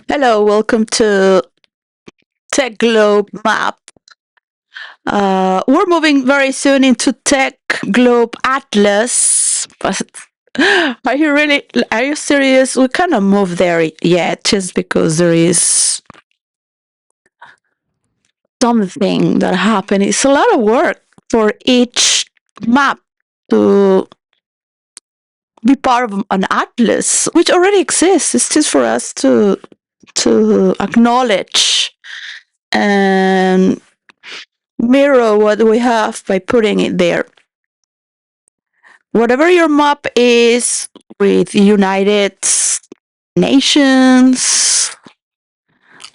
Hello, welcome to Tech Globe Map. We're moving very soon into Tech Globe Atlas. But are you serious? We cannot move there yet just because there is something that happened. It's a lot of work for each map to be part of an atlas, which already exists. It's just for us to acknowledge and mirror what we have by putting it there. Whatever your map is with United Nations,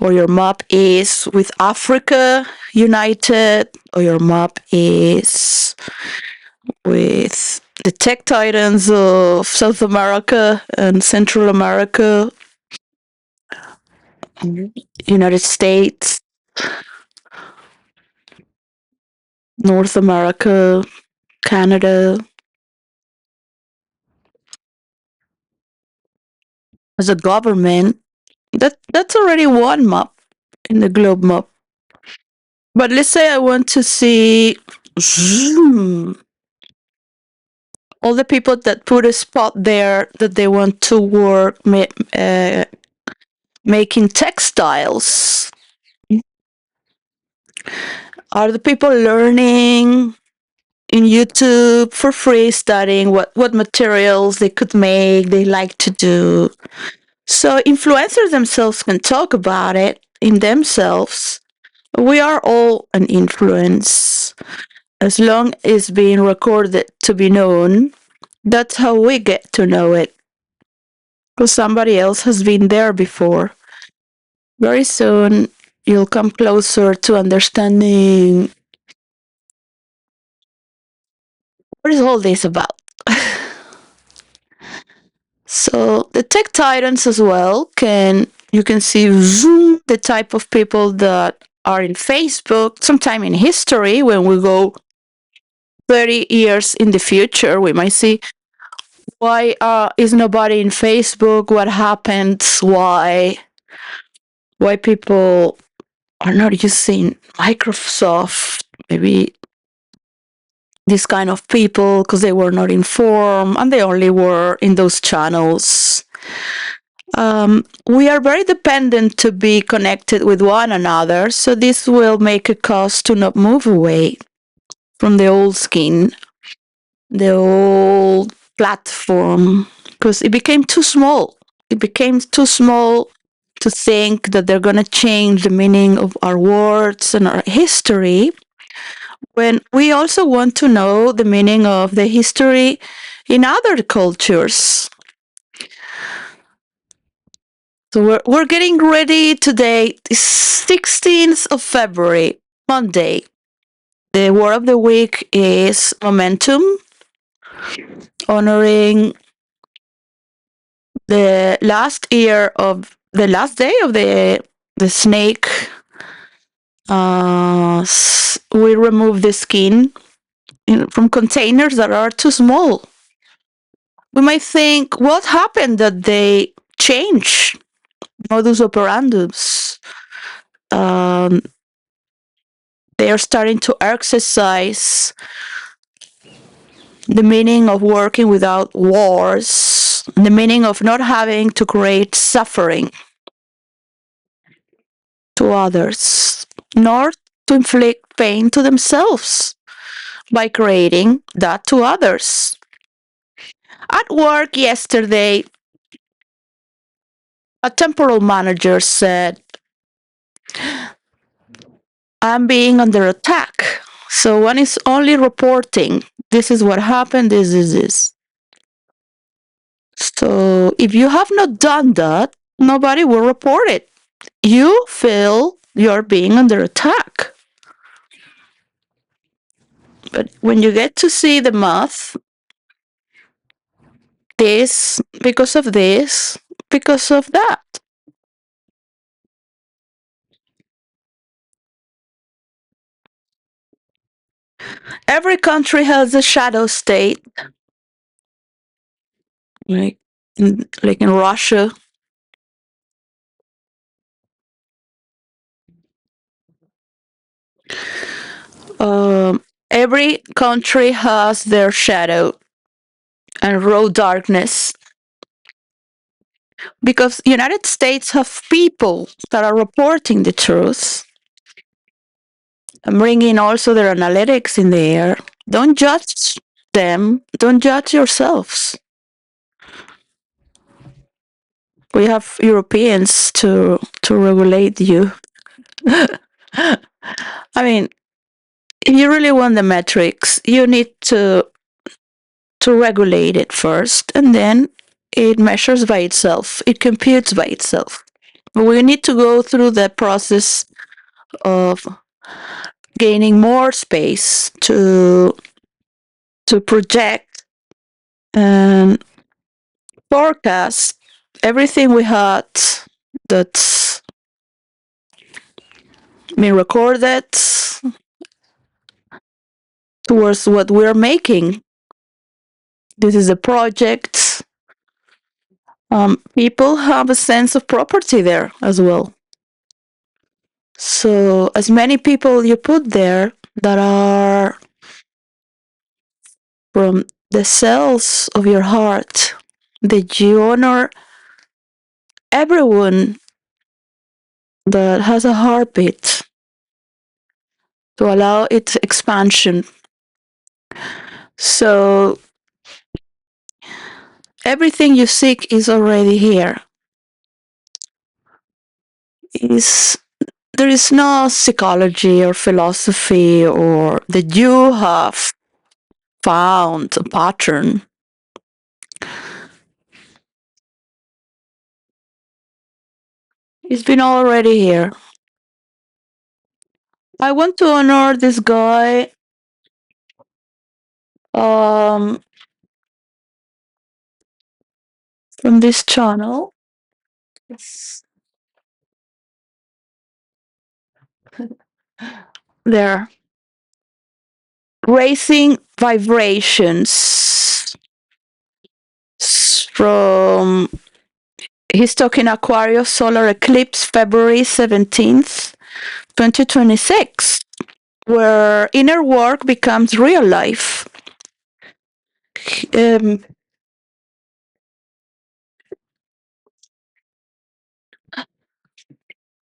or your map is with Africa United, or your map is with the tech titans of South America and Central America, United States, North America, Canada, as a government, that's already one map in the globe map. But let's say I want to see all the people that put a spot there that they want to work making textiles. Are the people learning in YouTube for free, studying what materials they could make, they like to do? So influencers themselves can talk about it in themselves. We are all an influence. As long as being recorded to be known, that's how we get to know it. Because somebody else has been there before. Very soon, you'll come closer to understanding what is all this about. So the tech titans as well you can see the type of people that are in Facebook. Sometime in history, when we go 30 years in the future, we might see why is nobody in Facebook? What happened? Why people are not using Microsoft? Maybe these kind of people because they were not informed and they only were in those channels. We are very dependent to be connected with one another, so this will make a cause to not move away from the old skin, the old platform, because it became too small. It became too small to think that they're going to change the meaning of our words and our history when we also want to know the meaning of the history in other cultures. So we're getting ready today, the 16th of February, Monday. The word of the week is momentum, honoring the last day of the snake. We remove the skin from containers that are too small. We might think, what happened that they change modus operandus? Um, they are starting to exercise the meaning of working without wars, the meaning of not having to create suffering to others, nor to inflict pain to themselves by creating that to others. At work yesterday, a temporal manager said, I'm being under attack. So one is only reporting, this is what happened, this is this. So if you have not done that, nobody will report it. You feel you're being under attack. But when you get to see the math, this, because of that. Every country has a shadow state, like like in Russia. Every country has their shadow and raw darkness because United States have people that are reporting the truth and bringing also their analytics in the air. Don't judge them. Don't judge yourselves. We have Europeans to regulate you. I mean, if you really want the metrics, you need to regulate it first, and then it measures by itself. It computes by itself. But we need to go through the process of gaining more space to project and forecast everything we had that's been recorded towards what we're making. This is a project. People have a sense of property there as well. So, as many people you put there that are from the cells of your heart, that you honor everyone that has a heartbeat to allow its expansion. So, everything you seek is already here. Is there is no psychology or philosophy or that you have found a pattern. It's been already here. I want to honor this guy um, from this channel. Yes. There. Raising vibrations from he's talking Aquarius solar eclipse February 17th, 2026, where inner work becomes real life. Um,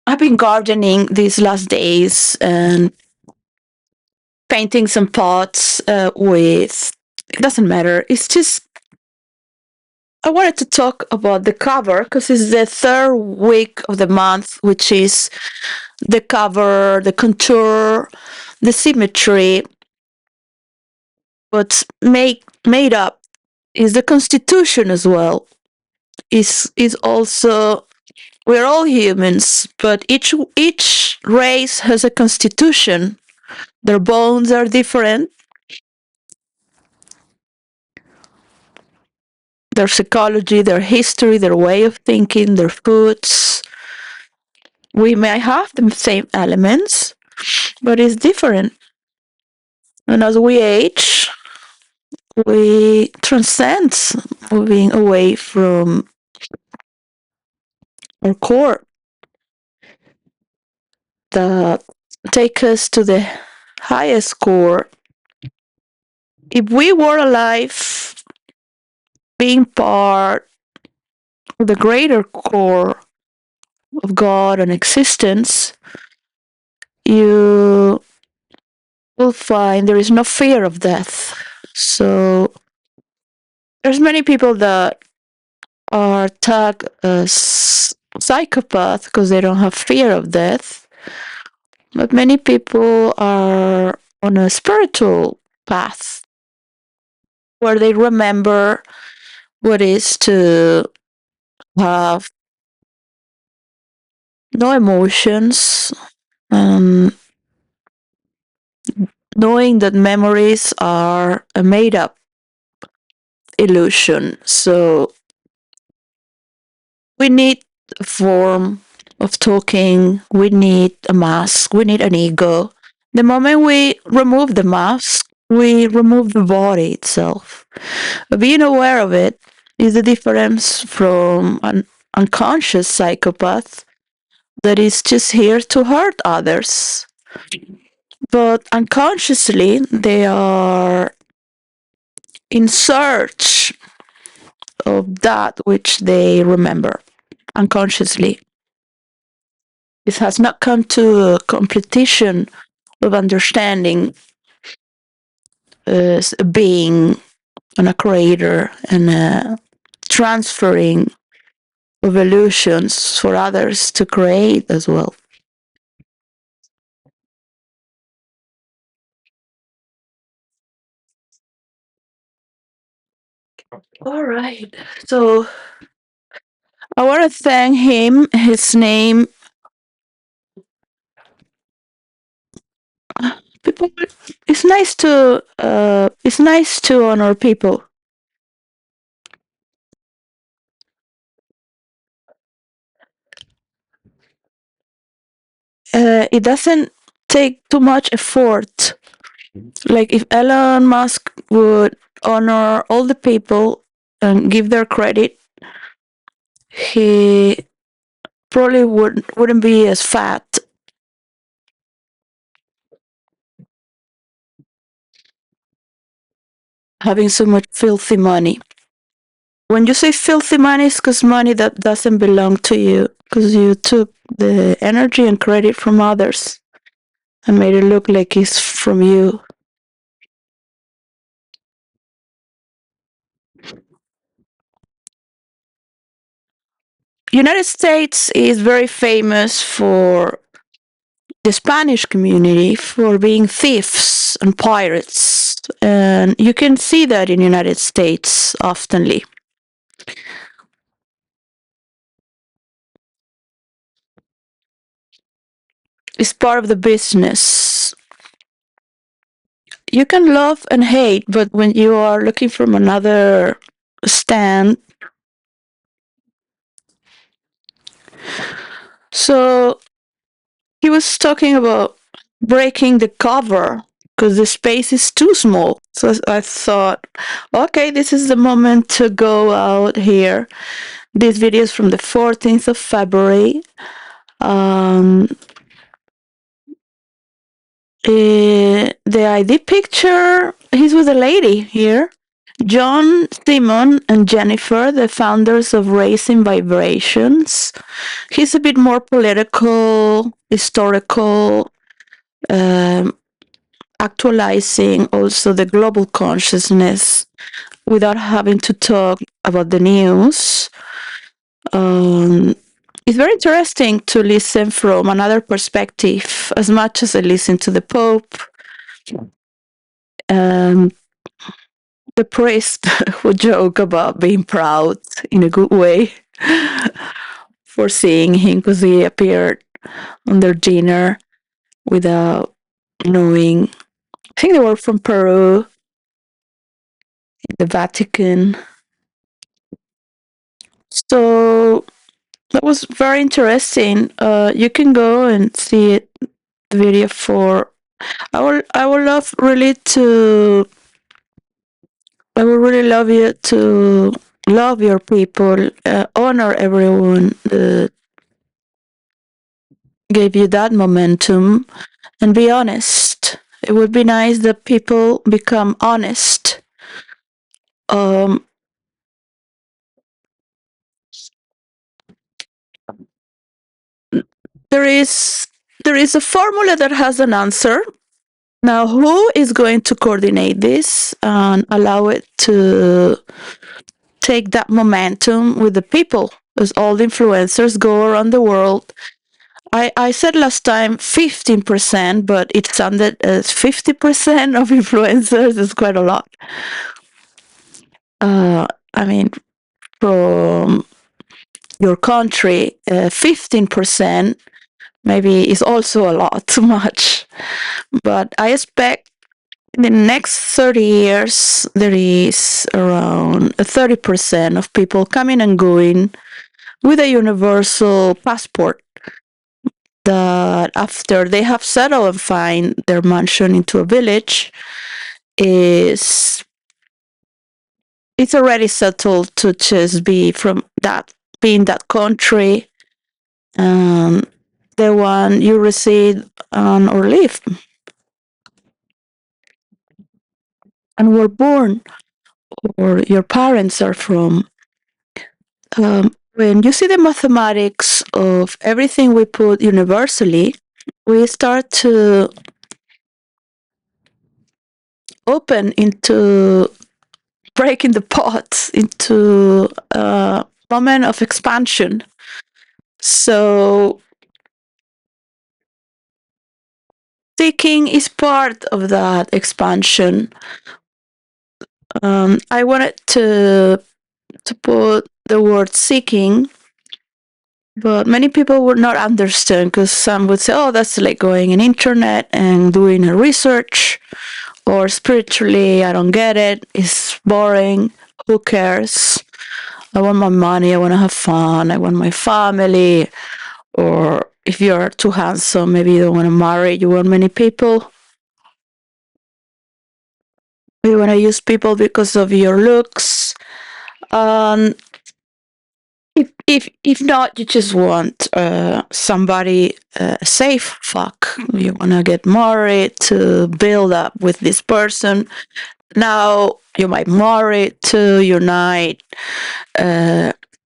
I've been gardening these last days and painting some pots with. It doesn't matter. It's just I wanted to talk about the cover because it's the third week of the month, which is the cover, the contour, the symmetry. What's made up is the constitution as well. Is also we're all humans, but each race has a constitution. Their bones are different. Their psychology, their history, their way of thinking, their foods. We may have the same elements, but it's different. And as we age, we transcend moving away from our core that take us to the highest core. If we were alive, being part of the greater core of God and existence, you will find there is no fear of death. So there's many people that are tagged as psychopath because they don't have fear of death. But many people are on a spiritual path where they remember what it is to have no emotions, and knowing that memories are a made up illusion. So we need a form of talking, we need a mask, we need an ego. The moment we remove the mask, we remove the body itself. Being aware of it is the difference from an unconscious psychopath that is just here to hurt others. but unconsciously they are in search of that which they remember unconsciously. It has not come to a competition of understanding as a being and a creator and a transferring of illusions for others to create as well. All right. So I want to thank him. His name, people. It's nice to honor people. It doesn't take too much effort. Like if Elon Musk would honor all the people and give their credit, he probably wouldn't be as fat having so much filthy money. When you say filthy money, it's because money that doesn't belong to you, because you took the energy and credit from others and made it look like it's from you. United States is very famous for the Spanish community for being thieves and pirates, and you can see that in United States oftenly. It's part of the business. You can love and hate, but when you are looking from another stand, so he was talking about breaking the cover because the space is too small. So I thought, okay, this is the moment to go out here. This video is from the 14th of February. Um, the ID picture, he's with a lady here. John, Simon, and Jennifer, the founders of Raising Vibrations. He's a bit more political, historical, um, actualizing also the global consciousness without having to talk about the news. It's very interesting to listen from another perspective as much as I listen to the Pope, um, the priest who joke about being proud in a good way for seeing him because he appeared on their dinner without knowing. I think they were from Peru, the Vatican. So that was very interesting. You can go and see it, the video for. I would love really to. I would really love you to love your people, honor everyone that gave you that momentum, and be honest. It would be nice that people become honest. Um, there is there is a formula that has an answer. Now, who is going to coordinate this and allow it to take that momentum with the people? As all the influencers go around the world. I said last time 15%, but it sounded as 50% of influencers is quite a lot. I mean, from your country, 15% maybe is also a lot, too much. But I expect in the next 30 years, there is around 30% of people coming and going with a universal passport that after they have settled and find their mansion into a village is it's already settled to just be from that being that country the one you reside on or live. and were born, or your parents are from, when you see the mathematics of everything we put universally, we start to open into breaking the pot into a moment of expansion. So seeking is part of that expansion. I wanted to put the word seeking, but many people would not understand, because some would say, "Oh, that's like going on internet and doing a research," or spiritually, "I don't get it. It's boring. Who cares? I want my money. I want to have fun. I want my family." Or if you're too handsome, maybe you don't want to marry. You want many people. You want to use people because of your looks. Um, if not, you just want somebody safe. Fuck, you wanna get married to build up with this person. Now you might marry to unite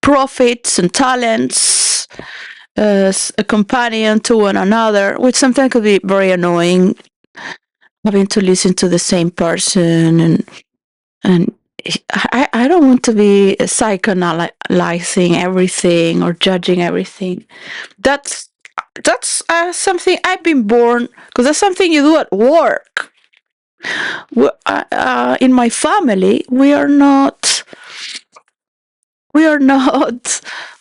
profits and talents as a companion to one another, which sometimes could be very annoying. Having to listen to the same person, and I don't want to be psychoanalyzing everything or judging everything. That's something I've been born, because that's something you do at work. In my family, we are not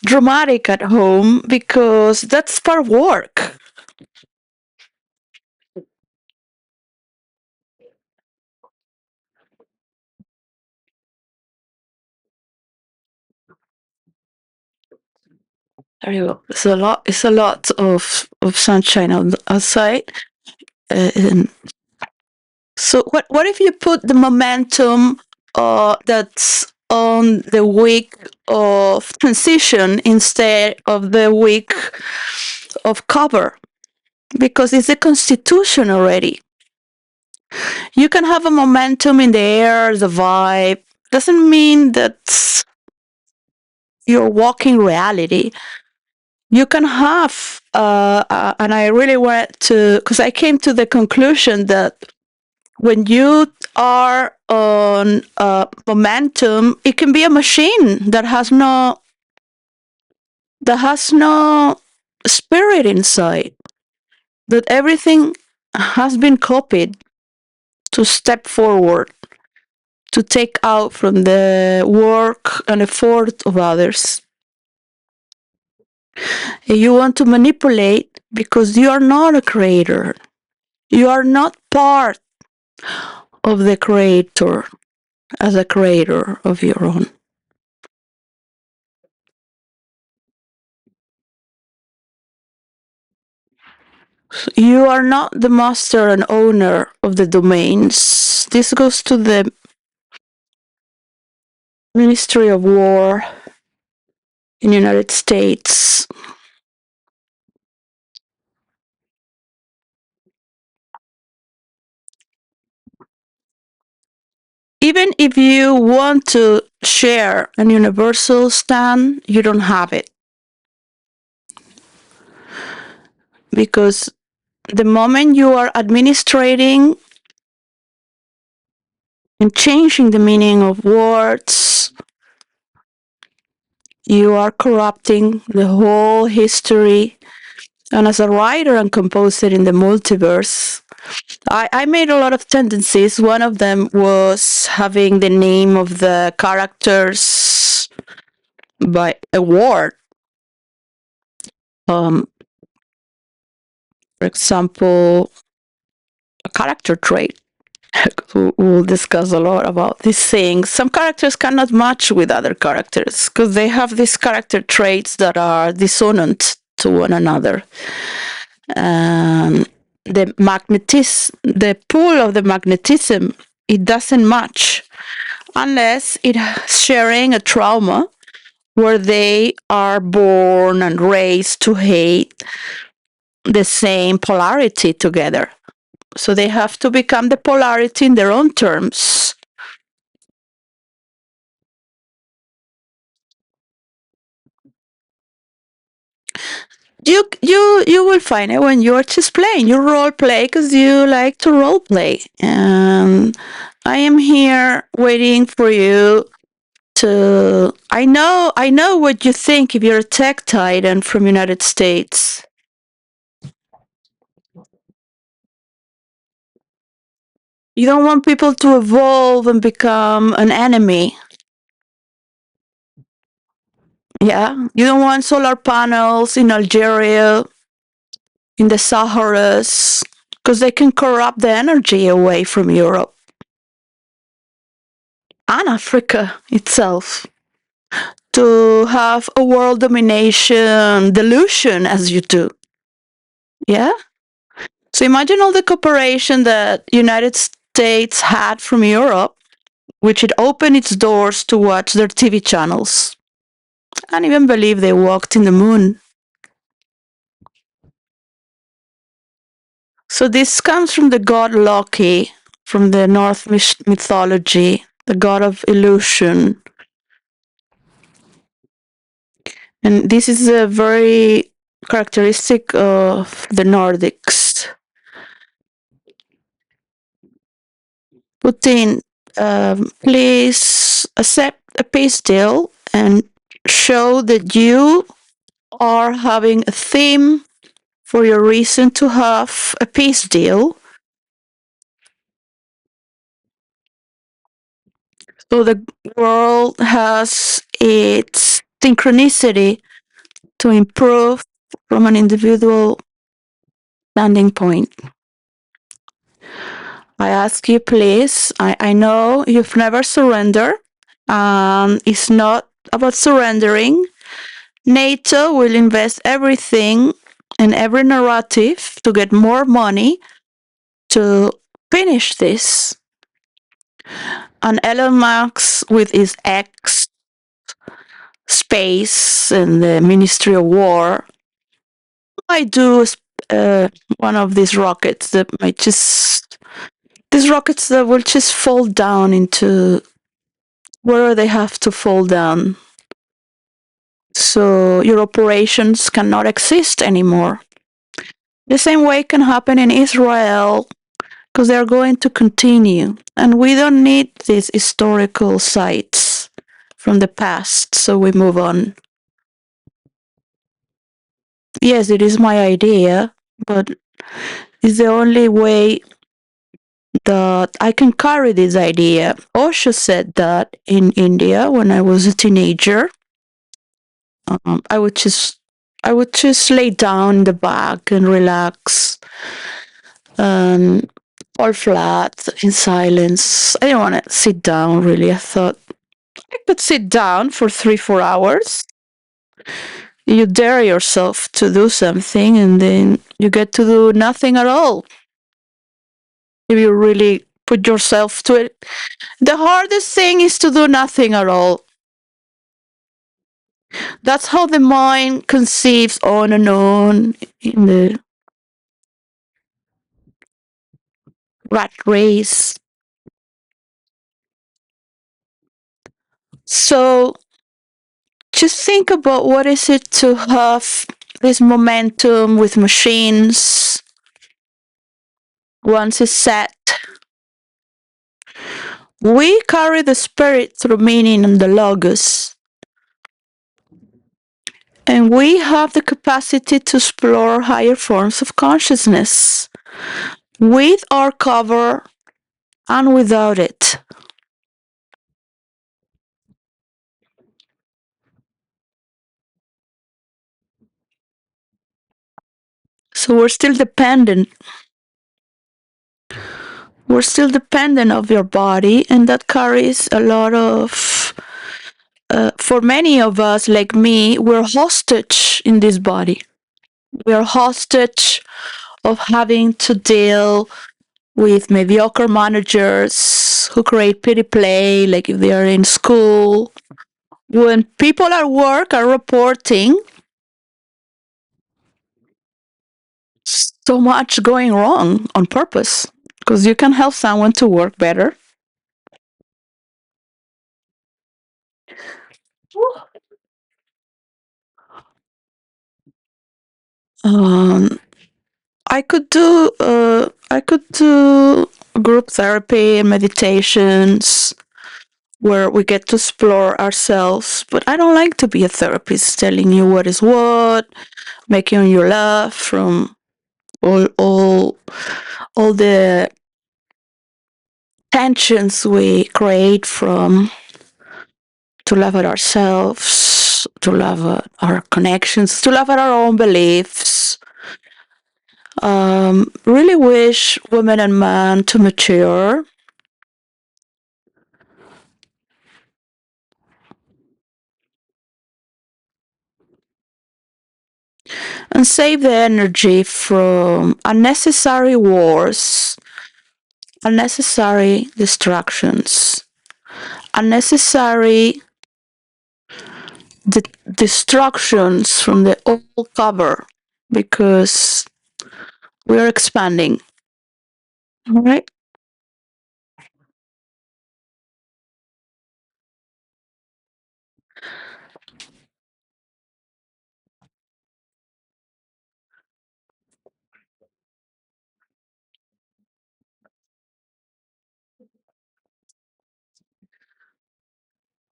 dramatic at home, because that's part of work. There you go. It's a lot. It's a lot of sunshine outside. And so, what if you put the momentum that's on the week of transition instead of the week of cover? Because it's a constitution already. You can have a momentum in the air, the vibe. Doesn't mean that you're walking reality. You can have, and I really want to, because I came to the conclusion that when you are on momentum, it can be a machine that has no spirit inside. That everything has been copied to step forward, to take out from the work and effort of others. And you want to manipulate because you are not a creator. You are not part of the creator as a creator of your own. You are not the master and owner of the domains. This goes to the Ministry of War in the United States. Even if you want to share an universal stand, you don't have it. Because the moment you are administrating and changing the meaning of words, you are corrupting the whole history. And as a writer and composer in the multiverse, I made a lot of tendencies. One of them was having the name of the characters by a word. For example, a character trait. We'll discuss a lot about these things. Some characters cannot match with other characters because they have these character traits that are dissonant to one another. The pull of the magnetism, it doesn't match unless it's sharing a trauma where they are born and raised to hate the same polarity together. So they have to become the polarity in their own terms. You will find it when you're just playing. You role play because you like to role play, and I am here waiting for you to. I know what you think if you're a tech titan from United States. You don't want people to evolve and become an enemy. Yeah, you don't want solar panels in Algeria, in the Saharas, because they can corrupt the energy away from Europe and Africa itself. To have a world domination delusion as you do. Yeah? So imagine all the cooperation that United States had from Europe, which it opened its doors to watch their TV channels. I can't even believe they walked in the moon. So this comes from the god Loki, from the Norse mythology, the god of illusion. And this is a very characteristic of the Nordics. Putin, please accept a peace deal and show that you are having a theme for your reason to have a peace deal. So the world has its synchronicity to improve from an individual standing point. I ask you, please. I know you've never surrendered. It's not about surrendering. NATO will invest everything and every narrative to get more money to finish this. And Elon Musk, with his X space and the Ministry of War, might do uh, one of these rockets that might just. These rockets that will just fall down into where they have to fall down. So your operations cannot exist anymore. The same way can happen in Israel because they're going to continue. And we don't need these historical sites from the past, so we move on. Yes, it is my idea, but it's the only way that I can carry this idea. Osho said that in India when I was a teenager. Um, I would just I would just lay down in the back and relax and fall flat in silence. I didn't want to sit down really. I thought I could sit down for 3, 4 hours. You dare yourself to do something and then you get to do nothing at all. If you really put yourself to it. The hardest thing is to do nothing at all. That's how the mind conceives on and on in the rat race. So just think about what is it to have this momentum with machines once it's set. We carry the spirit through meaning and the logos. And we have the capacity to explore higher forms of consciousness with our cover and without it. So we're still dependent. We're still dependent of your body, and that carries a lot of. For many of us, like me, we're hostage in this body. We're hostage of having to deal with mediocre managers who create pity play, like if they are in school. When people at work are reporting so much going wrong on purpose, because you can help someone to work better. Um, I could do group therapy and meditations where we get to explore ourselves. But I don't like to be a therapist telling you what is what, making you laugh from all all all the tensions we create from to laugh at ourselves, to laugh at our connections, to laugh at our own beliefs. Really wish women and men to mature and save the energy from unnecessary wars, unnecessary distractions, unnecessary destructions from the old cover because we're expanding. All right.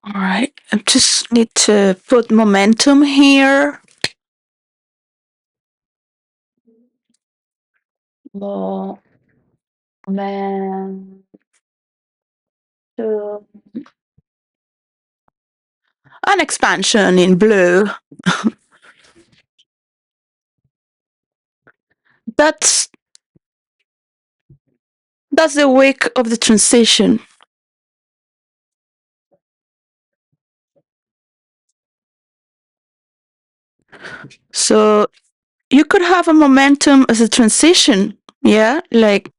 All right. I just need to put momentum here. Momentum. An expansion in blue. That's that's the week of the transition. So you could have a momentum as a transition. Yeah, like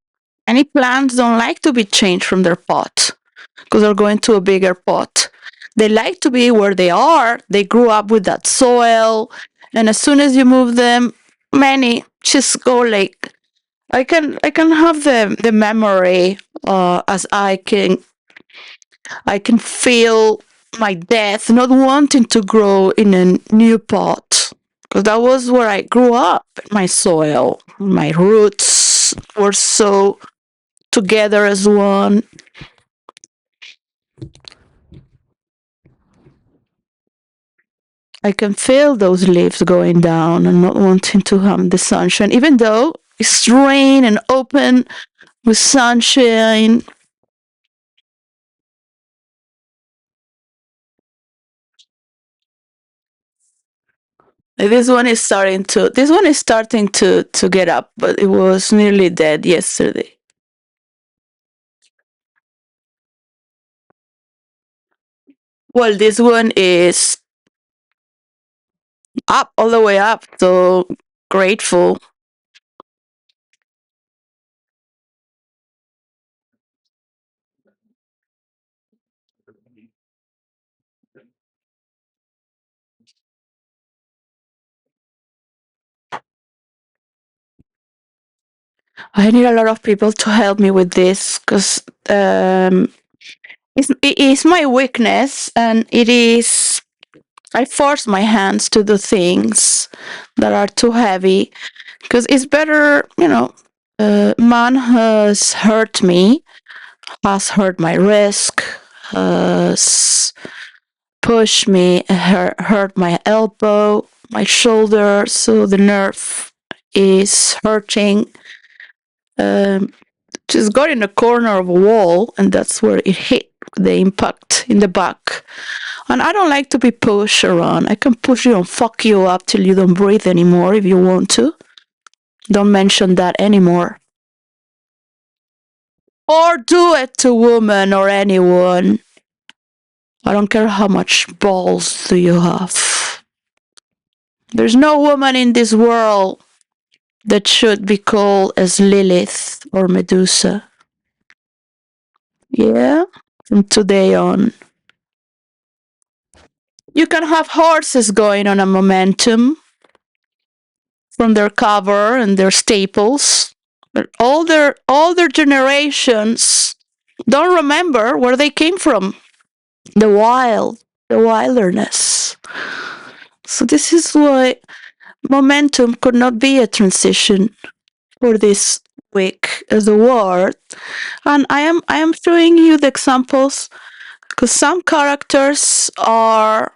any plants don't like to be changed from their pot because they're going to a bigger pot. They like to be where they are. They grew up with that soil, and as soon as you move them, many just go like I can have the memory as I can feel my death, not wanting to grow in a new pot. Because that was where I grew up, my soil. My roots were so together as one. I can feel those leaves going down and not wanting to have the sunshine, even though it's rain and open with sunshine. This one is starting to get up, but it was nearly dead yesterday. Well, this one is up, all the way up. So grateful. I need a lot of people to help me with this because it is my weakness, and it is. I force my hands to do things that are too heavy because it's better, man has hurt me, has hurt my wrist, has pushed me, hurt my elbow, my shoulder, so the nerve is hurting. Um, just got in a corner of a wall, and that's where it hit the impact in the back. And I don't like to be pushed around. I can push you and fuck you up till you don't breathe anymore if you want to. Don't mention that anymore. Or do it to woman or anyone. I don't care how much balls do you have. There's no woman in this world that should be called as Lilith or Medusa. Yeah? From today on. You can have horses going on a momentum from their cover and their staples. But all their generations don't remember where they came from. The wild, the wilderness. So this is why momentum could not be a transition for this week as a word. And I am showing you the examples because some characters are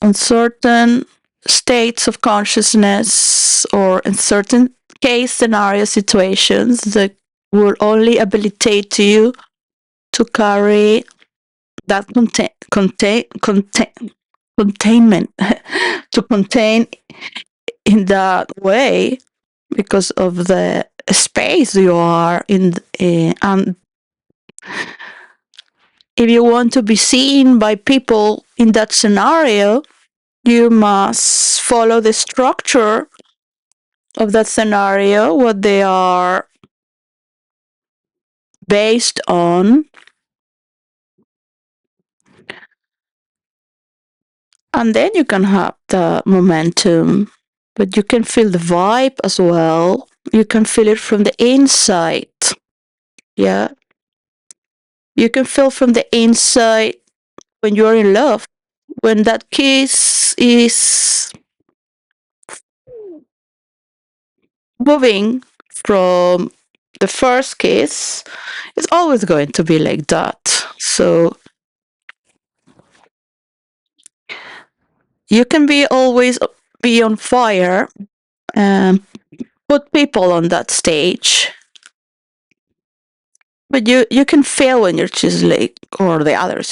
in certain states of consciousness or in certain case scenario situations that will only habilitate you to carry that containment to contain in that way because of the space you are in. And if you want to be seen by people in that scenario, you must follow the structure of that scenario, what they are based on, and then you can have the momentum. But you can feel the vibe as well. You can feel it from the inside. Yeah. You can feel from the inside when you're in love. When that kiss is moving from the first kiss, it's always going to be like that. So you can be always be on fire and put people on that stage. But you can feel when you're just like, or the others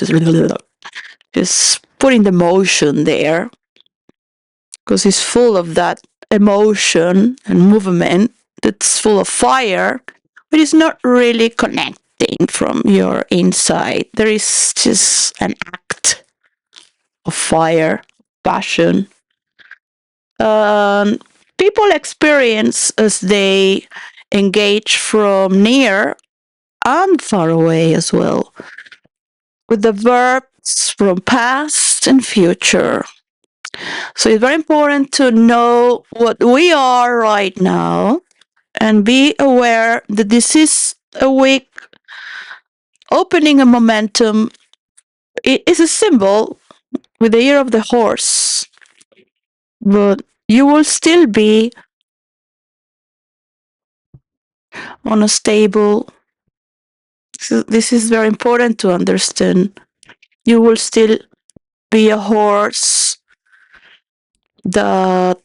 just putting the motion there because it's full of that emotion and movement that's full of fire, but it's not really connecting from your inside. There is just an act of fire, passion. Um, People experience as they engage from near and far away as well, with the verbs from past and future. So it's very important to know what we are right now and be aware that this is a week opening a momentum. It is a symbol with the year of the horse, but you will still be on a stable. So this is very important to understand. You will still be a horse that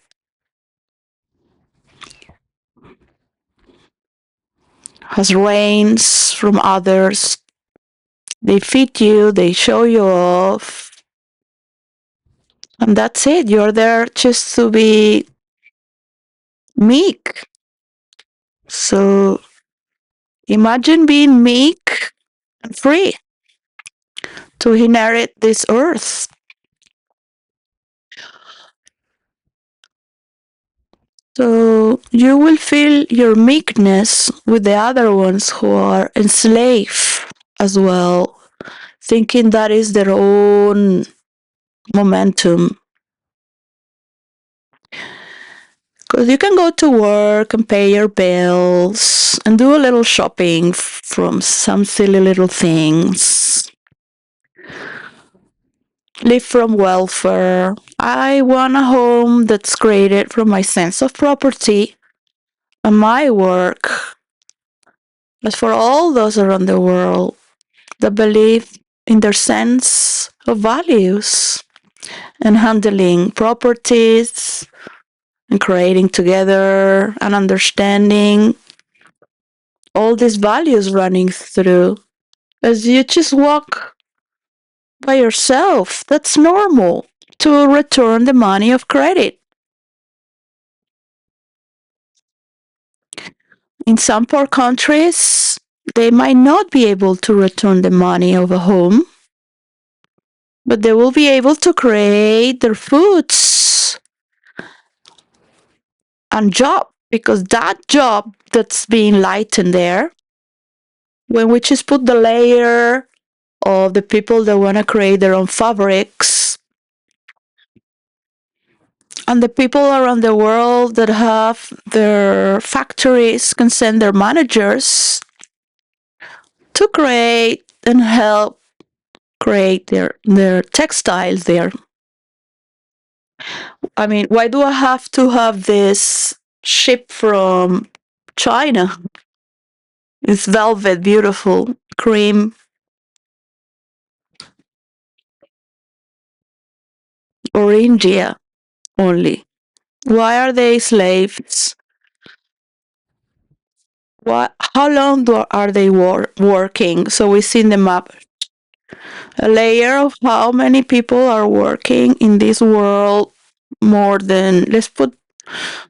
has reins from others. They feed you, they show you off, and that's it. You're there just to be meek. So imagine being meek and free to inherit this earth. So you will feel your meekness with the other ones who are enslaved as well, thinking that is their own momentum. Because you can go to work and pay your bills and do a little shopping from some silly little things. Live from welfare. I want a home that's created from my sense of property and my work. As for all those around the world that believe in their sense of values and handling properties and creating together and understanding all these values running through as you just walk by yourself. That's normal to return the money of credit. In some poor countries, they might not be able to return the money of a home, but they will be able to create their foods and job because that job that's being lightened there, when we just put the layer of the people that want to create their own fabrics and the people around the world that have their factories can send their managers to create and help create their textiles there. I mean, why do I have to have this ship from China? It's velvet, beautiful, cream, or India only. Why are they slaves? How long are they working? So we see in the map a layer of how many people are working in this world more than, let's put,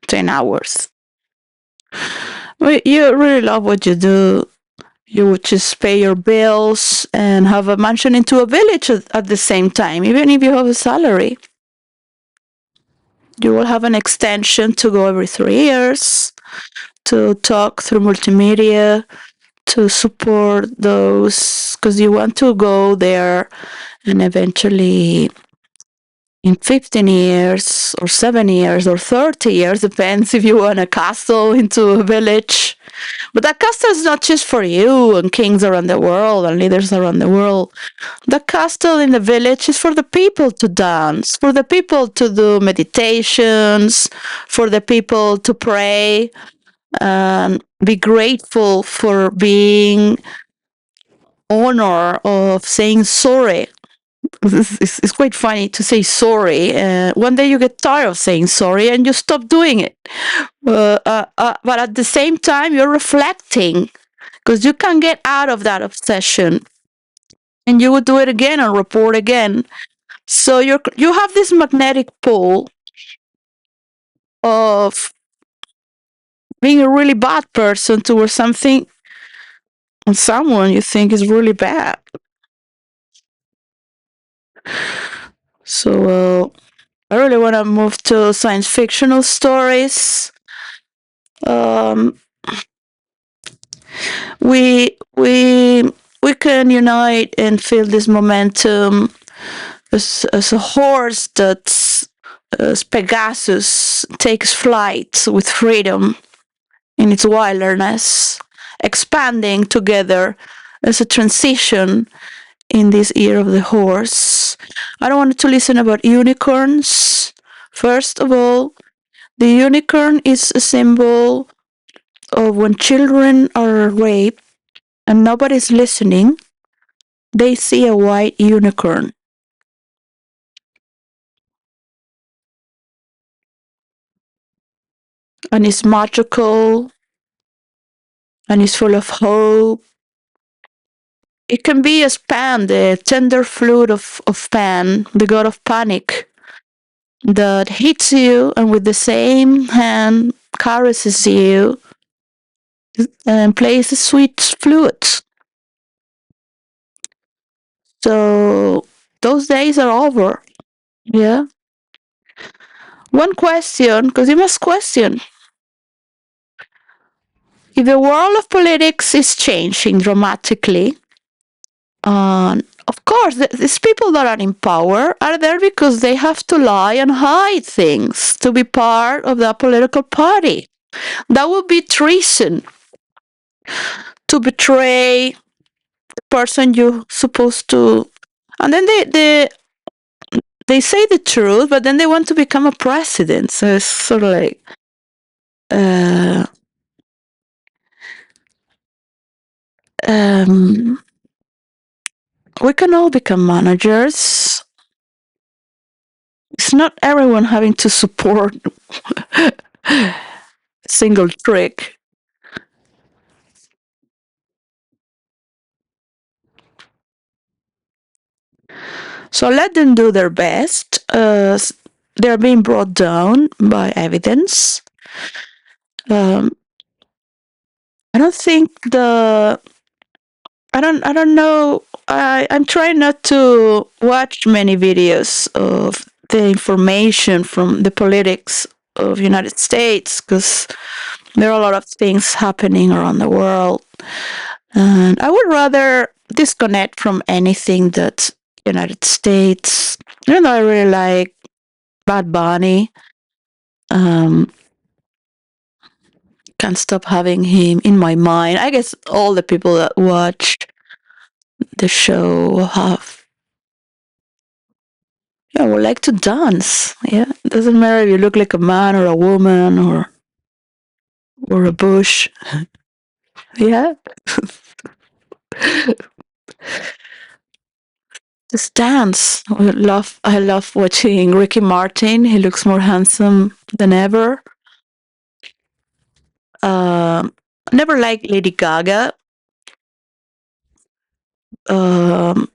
10 hours. You really love what you do. You would just pay your bills and have a mansion into a village at the same time, even if you have a salary. You will have an extension to go every 3 years, to talk through multimedia, to support those, because you want to go there and eventually in 15 years or 7 years or 30 years, depends if you want a castle into a village. But that castle is not just for you and kings around the world and leaders around the world. The castle in the village is for the people to dance, for the people to do meditations, for the people to pray and be grateful for being honor of saying sorry. It's quite funny to say sorry. One day you get tired of saying sorry and you stop doing it. But at the same time, you're reflecting because you can get out of that obsession and you would do it again and report again. So you have this magnetic pull of being a really bad person towards something and someone you think is really bad. So I really want to move to science fictional stories. Um, we can unite and feel this momentum as a horse that's as Pegasus takes flight with freedom in its wilderness, expanding together as a transition in this year of the horse. I don't want to listen about unicorns. First of all, the unicorn is a symbol of when children are raped and nobody's listening, they see a white unicorn. And it's magical and it's full of hope. It can be as Pan, the tender flute of Pan, the god of panic, that hits you and with the same hand caresses you and plays a sweet flute. So those days are over. Yeah. One question, because you must question if the world of politics is changing dramatically, of course, these people that are in power are there because they have to lie and hide things to be part of that political party. That would be treason to betray the person you're supposed to. And then they say the truth, but then they want to become a president. So it's sort of like, uh, um, we can all become managers. It's not everyone having to support a single trick. So let them do their best. They're being brought down by evidence. Um, I don't think the. I don't know. I'm trying not to watch many videos of the information from the politics of United States because there are a lot of things happening around the world, and I would rather disconnect from anything that United States. You know, I really like Bad Bunny. Um, can't stop having him in my mind. I guess all the people that watch the show have. I would like to dance. Yeah, doesn't matter if you look like a man or a woman or a bush. Yeah, just dance. I love watching Ricky Martin. He looks more handsome than ever. Um, Never liked Lady Gaga. Um,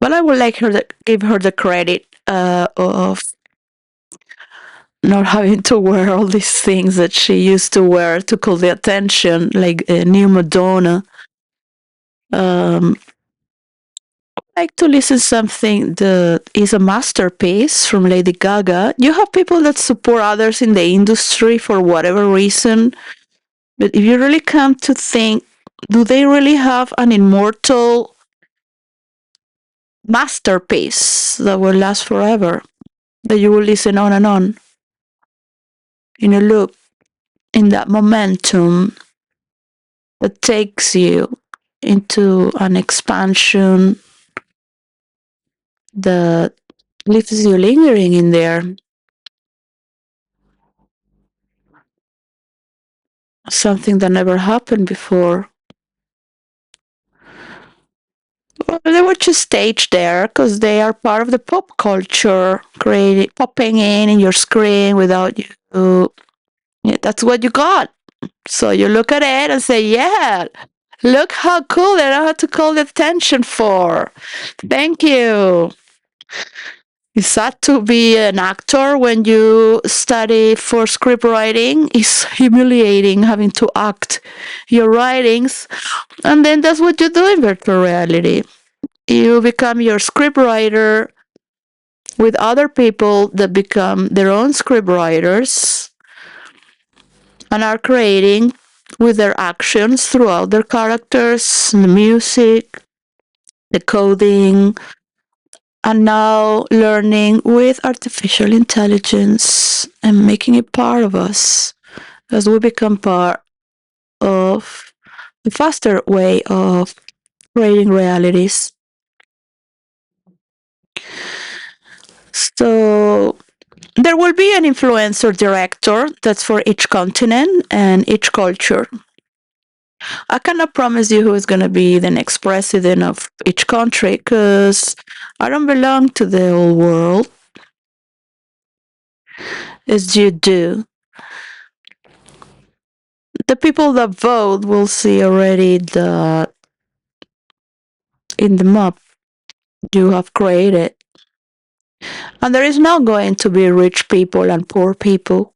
but I would like her to give her the credit of not having to wear all these things that she used to wear to call the attention, like New Madonna. Um, I like to listen something that is a masterpiece from Lady Gaga. You have people that support others in the industry for whatever reason, but if you really come to think, do they really have an immortal masterpiece that will last forever, that you will listen on and on? You know, look, in that momentum that takes you into an expansion that leaves you lingering in there. Something that never happened before. Well, they were just staged there because they are part of the pop culture, creating, popping in your screen without you. Yeah, that's what you got. So you look at it and say, yeah, look how cool they know how to call the attention for. Thank you. It's sad to be an actor when you study for script writing. It's humiliating having to act your writings. And then that's what you do in virtual reality. You become your script writer with other people that become their own script writers and are creating with their actions throughout their characters, the music, the coding, and now learning with artificial intelligence and making it part of us as we become part of the faster way of creating realities. So there will be an influencer director that's for each continent and each culture. I cannot promise you who is going to be the next president of each country because I don't belong to the whole world as you do. The people that vote will see already that in the map you have created. And there is not going to be rich people and poor people.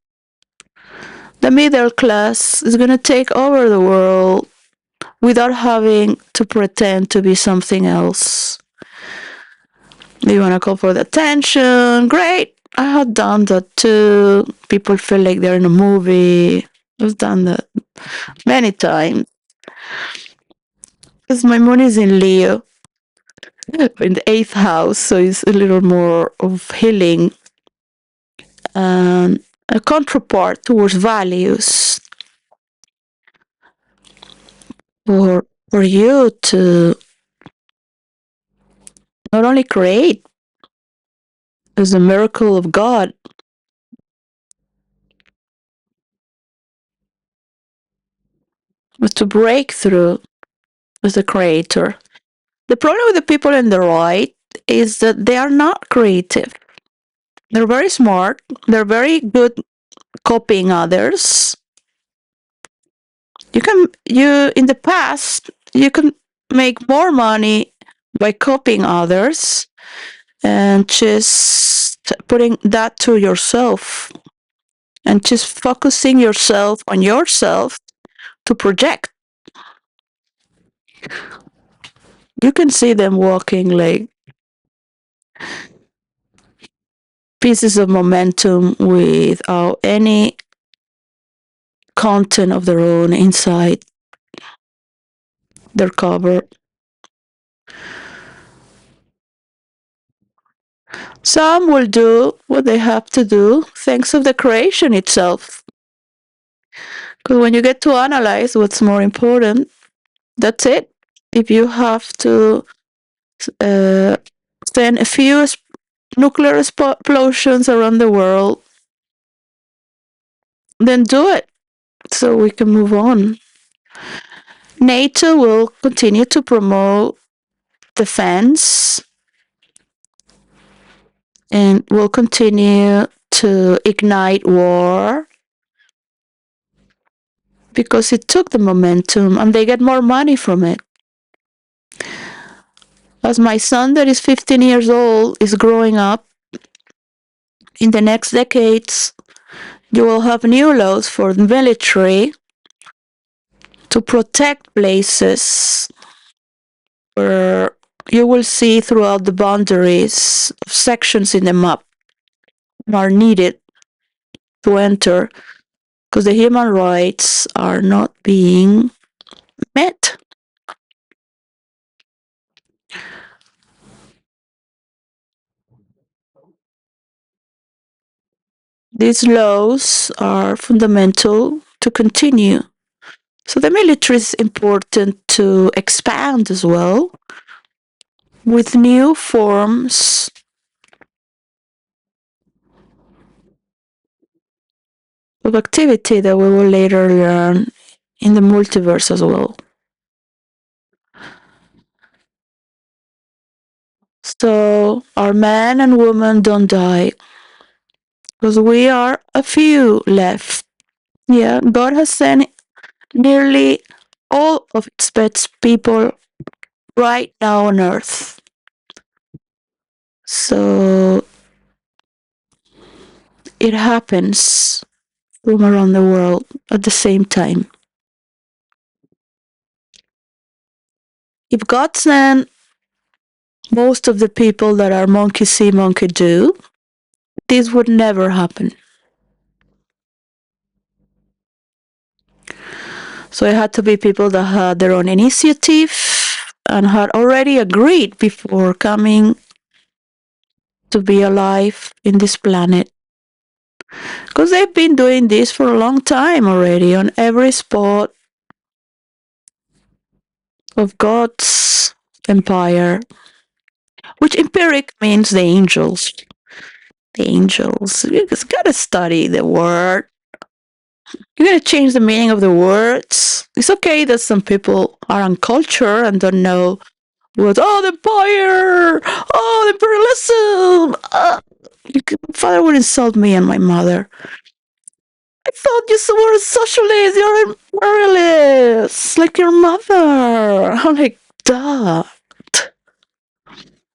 The middle class is going to take over the world without having to pretend to be something else. You want to call for the attention? Great. I have done that too. People feel like they're in a movie. I've done that many times. Because my moon is in Leo, in the eighth house, so it's a little more of healing and a counterpart towards values for you to not only create as a miracle of God, but to break through as a creator. The problem with the people in the right is that they are not creative. They're very smart. They're very good copying others. You in the past you can make more money by copying others and just putting that to yourself and just focusing yourself on yourself to project. You can see them walking like pieces of momentum without any content of their own inside their cover. Some will do what they have to do thanks of the creation itself. Because when you get to analyze what's more important, that's it. If you have to uh, spend a few nuclear explosions around the world, then do it so we can move on. NATO will continue to promote defense and will continue to ignite war because it took the momentum and they get more money from it. As my son, that is 15 years old, is growing up, in the next decades, you will have new laws for the military to protect places where you will see throughout the boundaries sections in the map are needed to enter because the human rights are not being met. These laws are fundamental to continue. So the military is important to expand as well with new forms of activity that we will later learn in the multiverse as well. So our men and women don't die because we are a few left. Yeah, God has sent nearly all of its best people right now on earth. So it happens from around the world at the same time. If God sent most of the people that are monkey see, monkey do, this would never happen. So it had to be people that had their own initiative and had already agreed before coming to be alive in this planet. Because they've been doing this for a long time already on every spot of God's empire, which empiric means the angels. The angels. You just gotta study the word. You gotta change the meaning of the words. It's okay that some people are uncultured and don't know what, oh, the empire, oh, the imperialism. My father would insult me and my mother. I thought you were a socialist, you're imperialist, like your mother. I'm like, duh.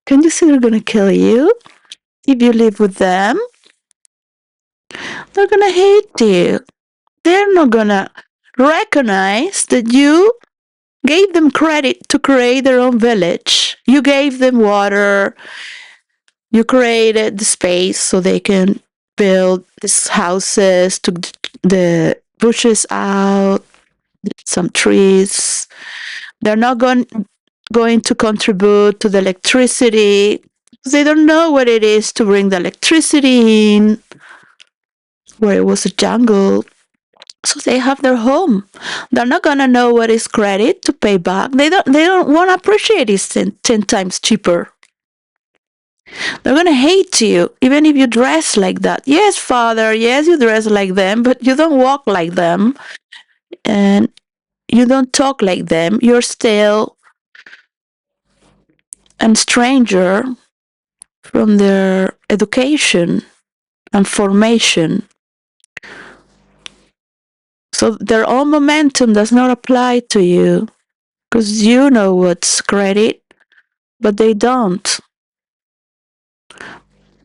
Can you see they're gonna kill you if you live with them? They're gonna hate you. They're not gonna recognize that you gave them credit to create their own village. You gave them water. You created the space so they can build these houses, took the bushes out, some trees. They're not going to contribute to the electricity. They don't know what it is to bring the electricity in where it was a jungle. So they have their home. They're not gonna know what is credit to pay back. They don't want to appreciate it 10 times cheaper. They're gonna hate you even if you dress like that. Yes, father, yes, you dress like them, but you don't walk like them and you don't talk like them. You're still a stranger from their education and formation. So their own momentum does not apply to you because you know what's credit, but they don't.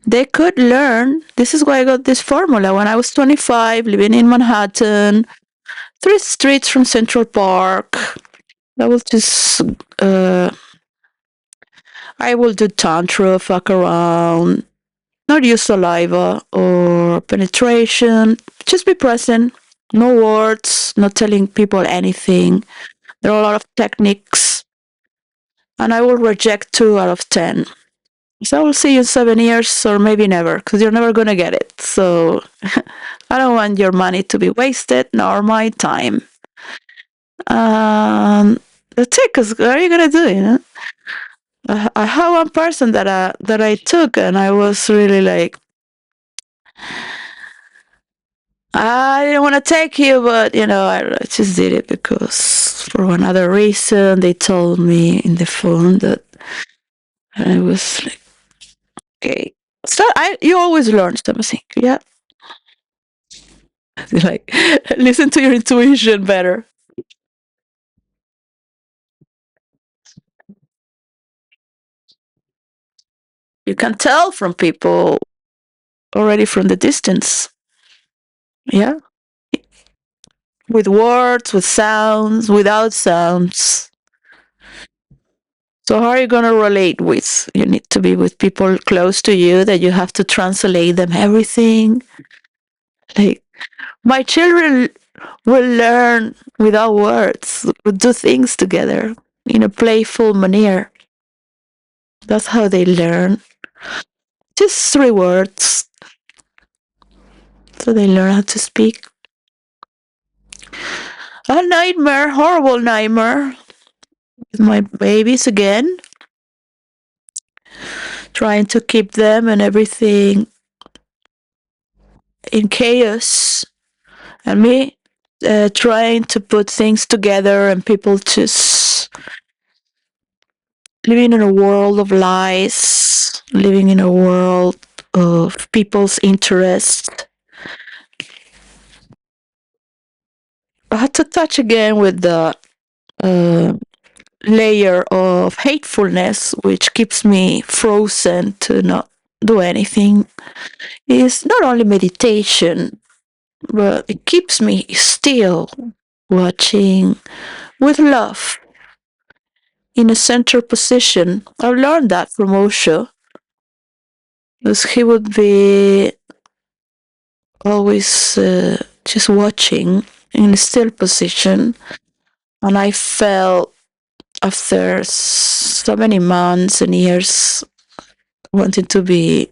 They could learn. This is why I got this formula. When I was 25, living in Manhattan, 3 streets from Central Park, I will just, I will do tantra, fuck around, not use saliva or penetration. Just be present. No words, not telling people anything. There are a lot of techniques, and I will reject 2 out of 10. So I will see you in 7 years or maybe never, because you're never gonna get it. So I don't want your money to be wasted, nor my time. That's it, because what are you gonna do, I had one person that I took, and I was really like, I didn't want to take you, but I just did it because for one other reason they told me in the phone that, and I was like, okay. So you always learn something, yeah. Like, listen to your intuition better. You can tell from people already from the distance, yeah, with words, with sounds, without sounds. So how are you going to relate with? You need to be with people close to you that you have to translate them everything. Like, my children will learn without words, will do things together in a playful manner. That's how they learn. Just 3 words. So they learn how to speak. A nightmare, horrible nightmare with my babies again, trying to keep them and everything in chaos, and me trying to put things together, and people just living in a world of lies, living in a world of people's interests. I had to touch again with the uh, layer of hatefulness, which keeps me frozen to not do anything. Is not only meditation, but it keeps me still, watching with love in a center position. I've learned that from Osho, because he would be always just watching in a still position. And I felt after so many months and years wanting to be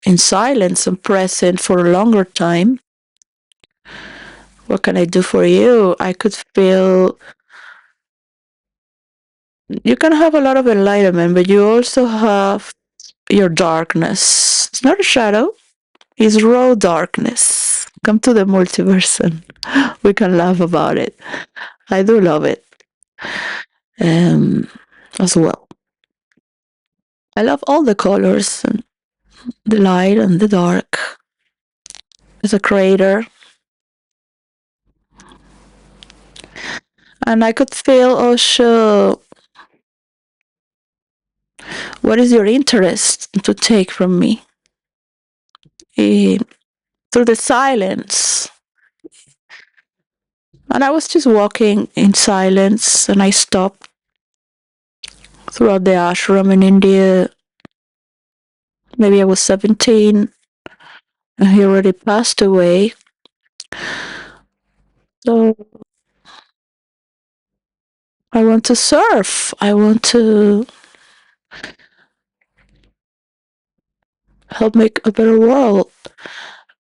in silence and present for a longer time, what can I do for you? I could feel you can have a lot of enlightenment, but you also have your darkness. It's not a shadow, it's raw darkness. Come to the multiverse and we can laugh about it. I do love it um, as well. I love all the colors and the light and the dark. As a creator, and I could feel also what is your interest to take from me through the silence. And I was just walking in silence, and I stopped throughout the ashram in India. Maybe I was 17, and he already passed away. So I want to serve. I want to help make a better world.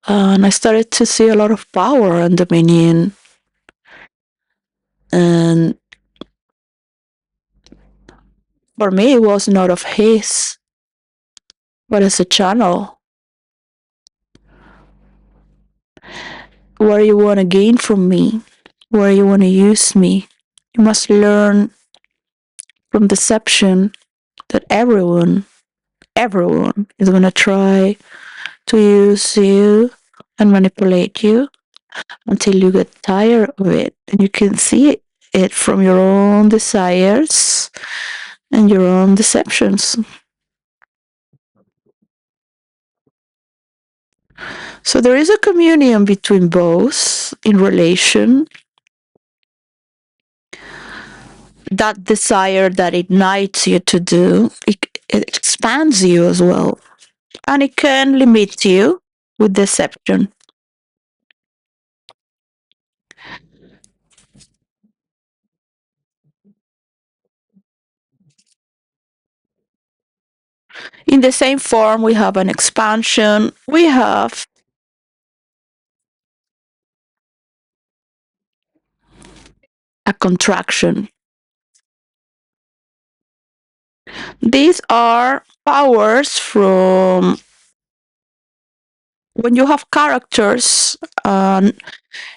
And I started to see a lot of power and dominion. And for me, it was not of his, but as a channel where you want to gain from me, where you want to use me. You must learn from deception that everyone is going to try to use you and manipulate you until you get tired of it. And you can see it from your own desires and your own deceptions. So there is a communion between both in relation. That desire that ignites you to do, it expands you as well. And it can limit you with deception. In the same form, we have an expansion, we have a contraction. These are powers from when you have characters.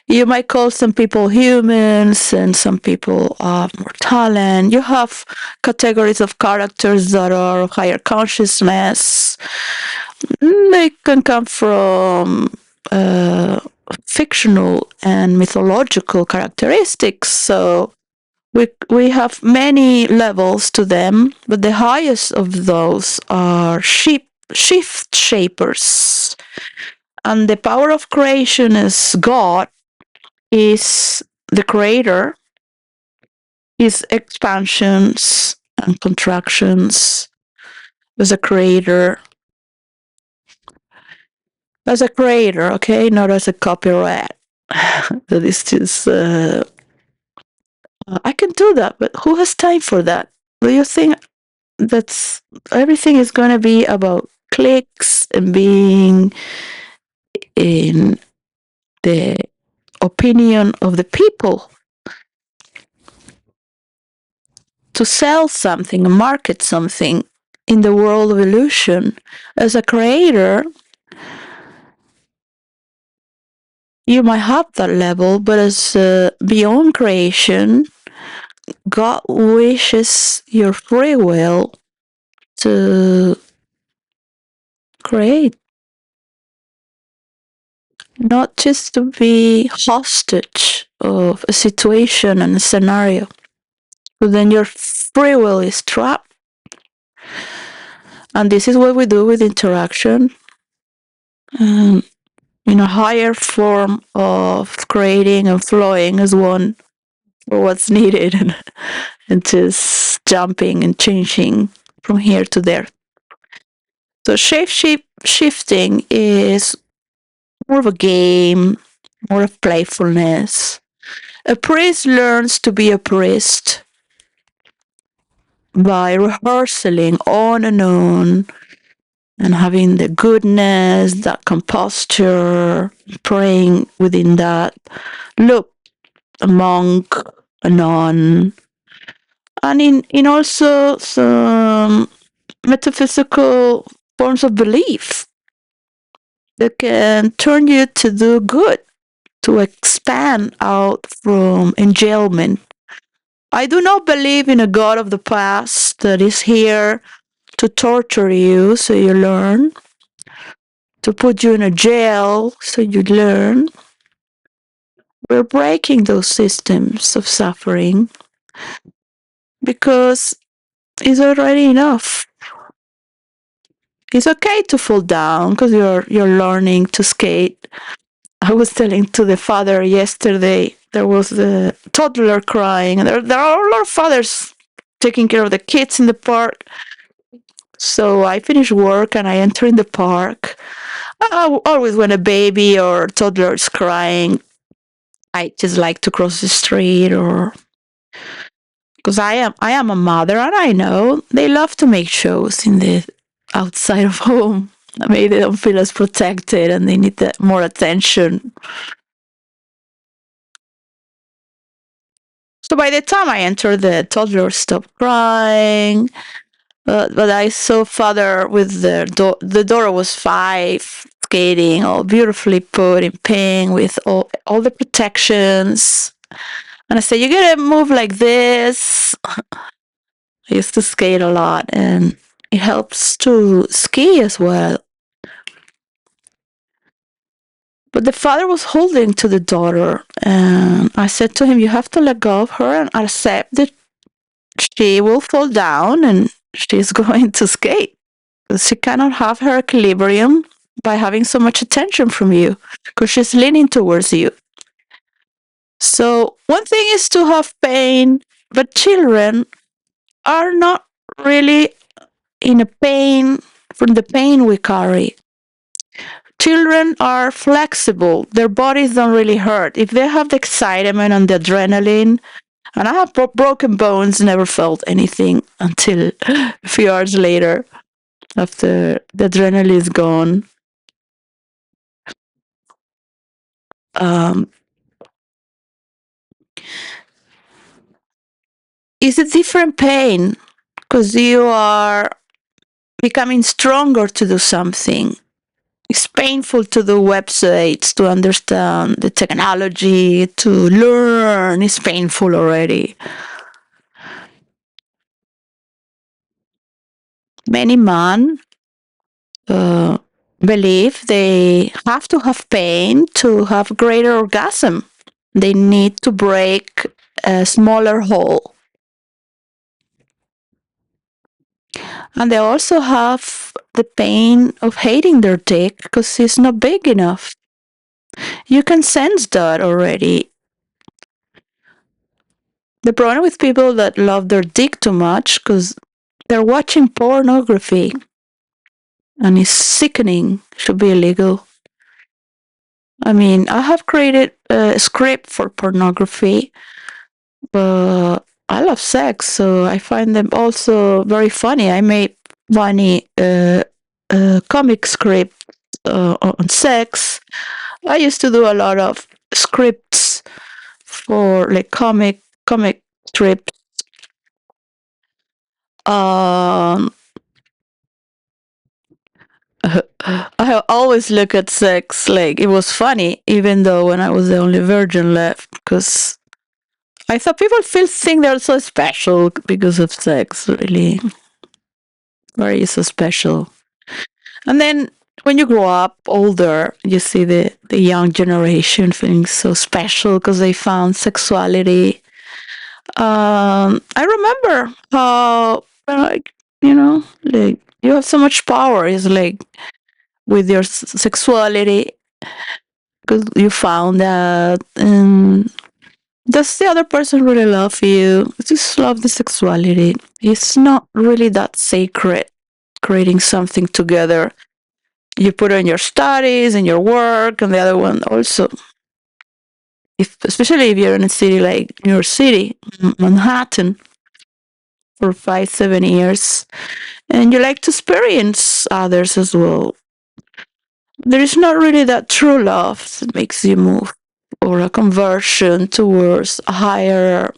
You might call some people humans and some people more talent. You have categories of characters that are higher consciousness. They can come from uh, fictional and mythological characteristics. So we have many levels to them, but the highest of those are shift shapers. And the power of creation as God is the creator, is expansions and contractions as a creator. As a creator, okay, not as a copyright. That is just I can do that, but who has time for that? Do you think that's everything is going to be about clicks and being in the opinion of the people to sell something and market something in the world of illusion? As a creator, you might have that level, but as beyond creation, God wishes your free will to create, not just to be hostage of a situation and a scenario. But then your free will is trapped. And this is what we do with interaction. Um, in a higher form of creating and flowing as one for what's needed and just jumping and changing from here to there. So shifting is more of a game, more of playfulness. A priest learns to be a priest by rehearsing on and having the goodness, that composture, praying within that. Look, a monk, a nun, and in also some metaphysical forms of belief that can turn you to do good, to expand out from enjailment. I do not believe in a God of the past that is here to torture you so you learn, to put you in a jail so you learn. We're breaking those systems of suffering because it's already enough. It's okay to fall down because you're learning to skate. I was telling to the father yesterday, there was the toddler crying. There are a lot of fathers taking care of the kids in the park. So I finish work and I enter in the park. Always when a baby or toddler is crying, I just like to cross the street or because I am a mother and I know they love to make shows in the outside of home. Maybe they don't feel as protected and they need more attention. So by the time I enter, the toddler stopped crying. But I saw father with the daughter was 5, skating, all beautifully put in pink with all the protections. And I said, you gotta move like this. I used to skate a lot and it helps to ski as well. But the father was holding to the daughter and I said to him, you have to let go of her and accept that she will fall down and she's going to skate. She cannot have her equilibrium by having so much attention from you because she's leaning towards you. So, one thing is to have pain, but children are not really in a pain from the pain we carry. Children are flexible, their bodies don't really hurt. If they have the excitement and the adrenaline, and I have broken bones, never felt anything until a few hours later after the adrenaline is gone. Um, it's a different pain because you are becoming stronger to do something. It's painful to do websites, to understand the technology, to learn. It's painful already. Many men uh, believe they have to have pain to have greater orgasm. They need to break a smaller hole. And they also have the pain of hating their dick because it's not big enough. You can sense that already. The problem with people that love their dick too much because they're watching pornography and it's sickening, should be illegal. I mean, I have created a script for pornography, but I love sex, so I find them also very funny. I made funny comic script on sex. I used to do a lot of scripts for like comic strips. Um, I always look at sex like it was funny, even though when I was the only virgin left, because I thought people feel think they're so special because of sex. Really, very so special. And then when you grow up older, you see the young generation feeling so special because they found sexuality. I remember how, like, like you have so much power. It's like with your sexuality because you found that. And does the other person really love you? Just love the sexuality. It's not really that sacred creating something together. You put in your studies and your work, and the other one also. Especially if you're in a city like New York City, Manhattan, for 5, 7 years, and you like to experience others as well. There is not really that true love that makes you move, or a conversion towards higher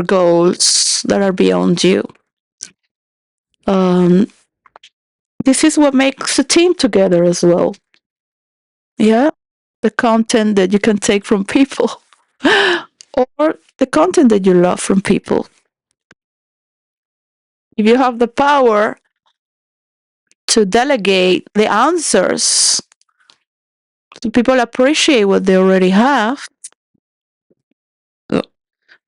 goals that are beyond you. Um, this is what makes a team together as well. Yeah, the content that you can take from people, or the content that you love from people. If you have the power to delegate the answers, so people appreciate what they already have.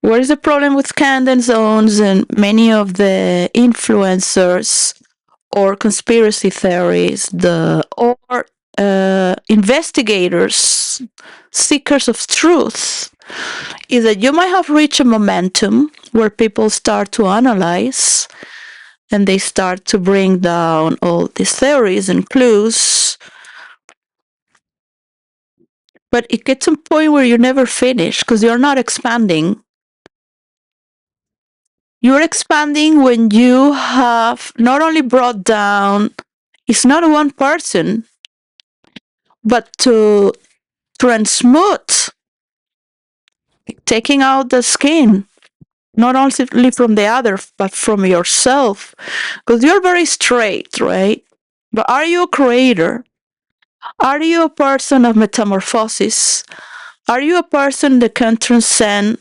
What is the problem with Camden zones and many of the influencers or conspiracy theories, or investigators, seekers of truth, is that you might have reached a momentum where people start to analyze and they start to bring down all these theories and clues. But it gets to a point where you never finish because you're not expanding. You're expanding when you have not only brought down, it's not one person, but to transmute, taking out the skin, not only from the other, but from yourself. Because you're very straight, right? But are you a creator? Are you a person of metamorphosis? Are you a person that can transcend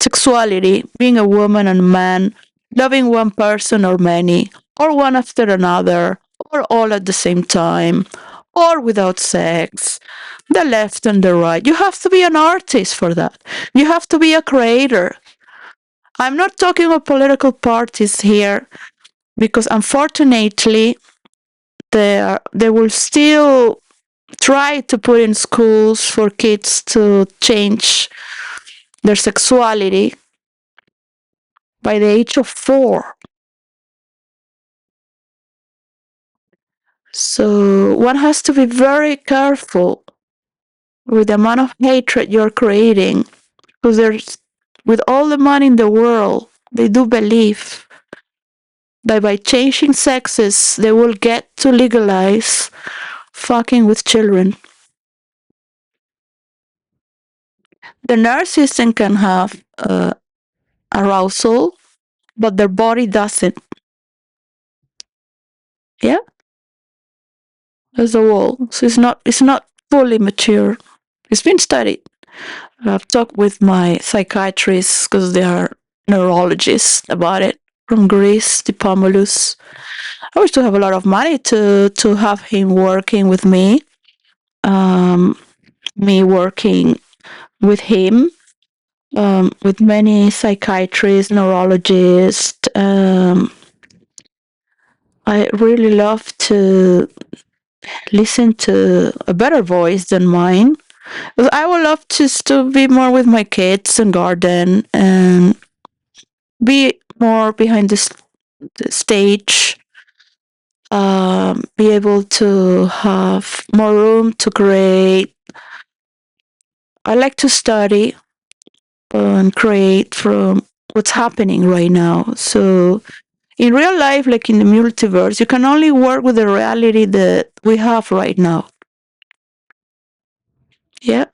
sexuality, being a woman and a man, loving one person or many, or one after another, or all at the same time, or without sex, the left and the right? You have to be an artist for that. You have to be a creator. I'm not talking about political parties here because unfortunately they will still try to put in schools for kids to change their sexuality by the age of 4. So one has to be very careful with the amount of hatred you're creating because there's, with all the money in the world, they do believe that by changing sexes, they will get to legalize fucking with children. The nervous system can have arousal, but their body doesn't. Yeah, there's a wall. So it's not fully mature. It's been studied. I've talked with my psychiatrists because they are neurologists about it from Greece, Dipomolus. I wish to have a lot of money to have him working with me. Um, Me working with him, with many psychiatrists, neurologists. I really love to listen to a better voice than mine. 'Cause I would love just to be more with my kids and garden and be more behind the stage. Be able to have more room to create. I like to study and create from what's happening right now. So in real life, like in the multiverse, you can only work with the reality that we have right now. Yeah.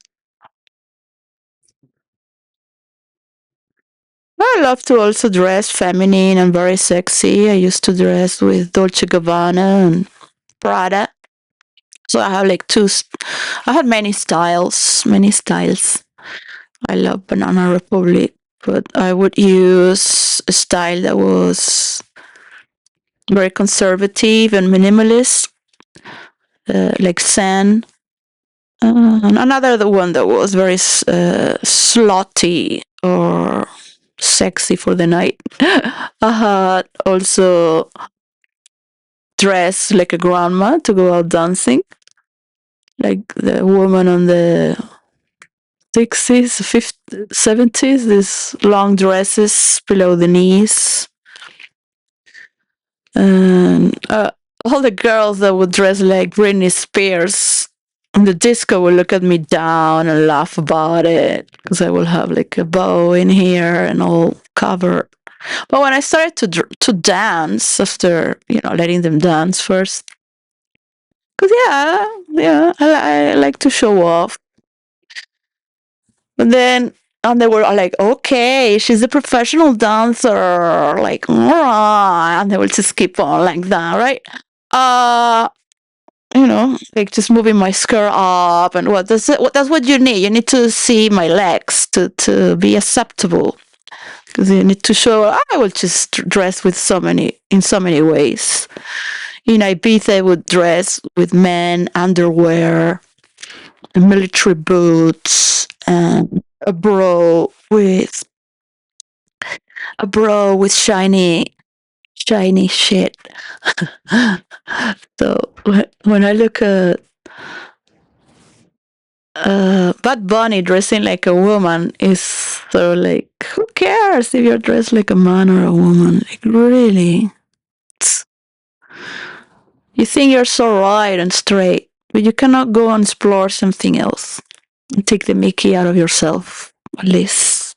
I love to also dress feminine and very sexy. I used to dress with Dolce Gabbana and Prada. So I have like I had many styles, many styles. I love Banana Republic, but I would use a style that was very conservative and minimalist, like Zen. And another the one that was very slutty or sexy for the night. I had also dressed like a grandma to go out dancing, like the woman on the 60s, 50s, 70s, these long dresses below the knees. And all the girls that would dress like Britney Spears in the disco would look at me down and laugh about it because I will have like a bow in here and all covered. But when I started to dance after letting them dance first, because yeah, I like to show off. But then and they were like, okay, she's a professional dancer, like, and they will just keep on like that, right? Uh, like just moving my skirt up and that's what you need. You need to see my legs to be acceptable because you need to show I will just dress with in so many ways. In Ibiza, I would dress with men underwear, military boots, and a bro with shiny shit. So when I look at Bad Bunny dressing like a woman, is so like, who cares if you're dressed like a man or a woman? Like, really? You think you're so right and straight, but you cannot go and explore something else and take the Mickey out of yourself, at least.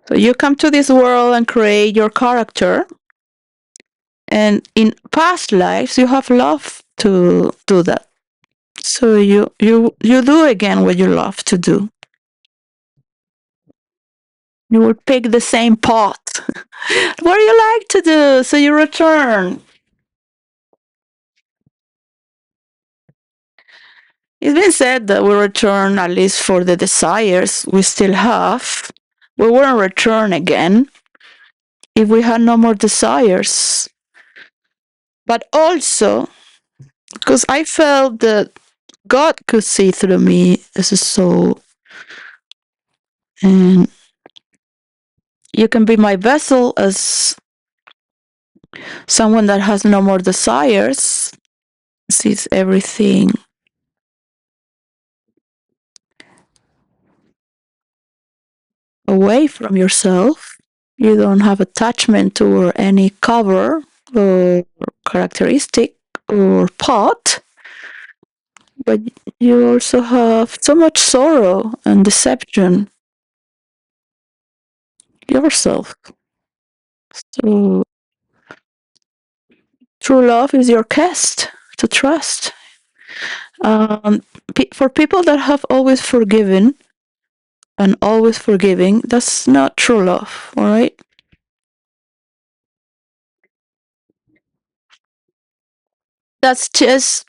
So you come to this world and create your character, and in past lives you have loved to do that. So you do again what you love to do. You will pick the same pot. What do you like to do? So you return. It's been said that we return at least for the desires we still have. We wouldn't return again if we had no more desires. But also, because I felt that God could see through me as a soul, and you can be my vessel as someone that has no more desires, sees everything away from yourself. You don't have attachment to any cover or characteristic or pot, but you also have so much sorrow and deception yourself. So true love is your quest to trust. For people that have always forgiven, and always forgiving, that's not true love, all right? That's just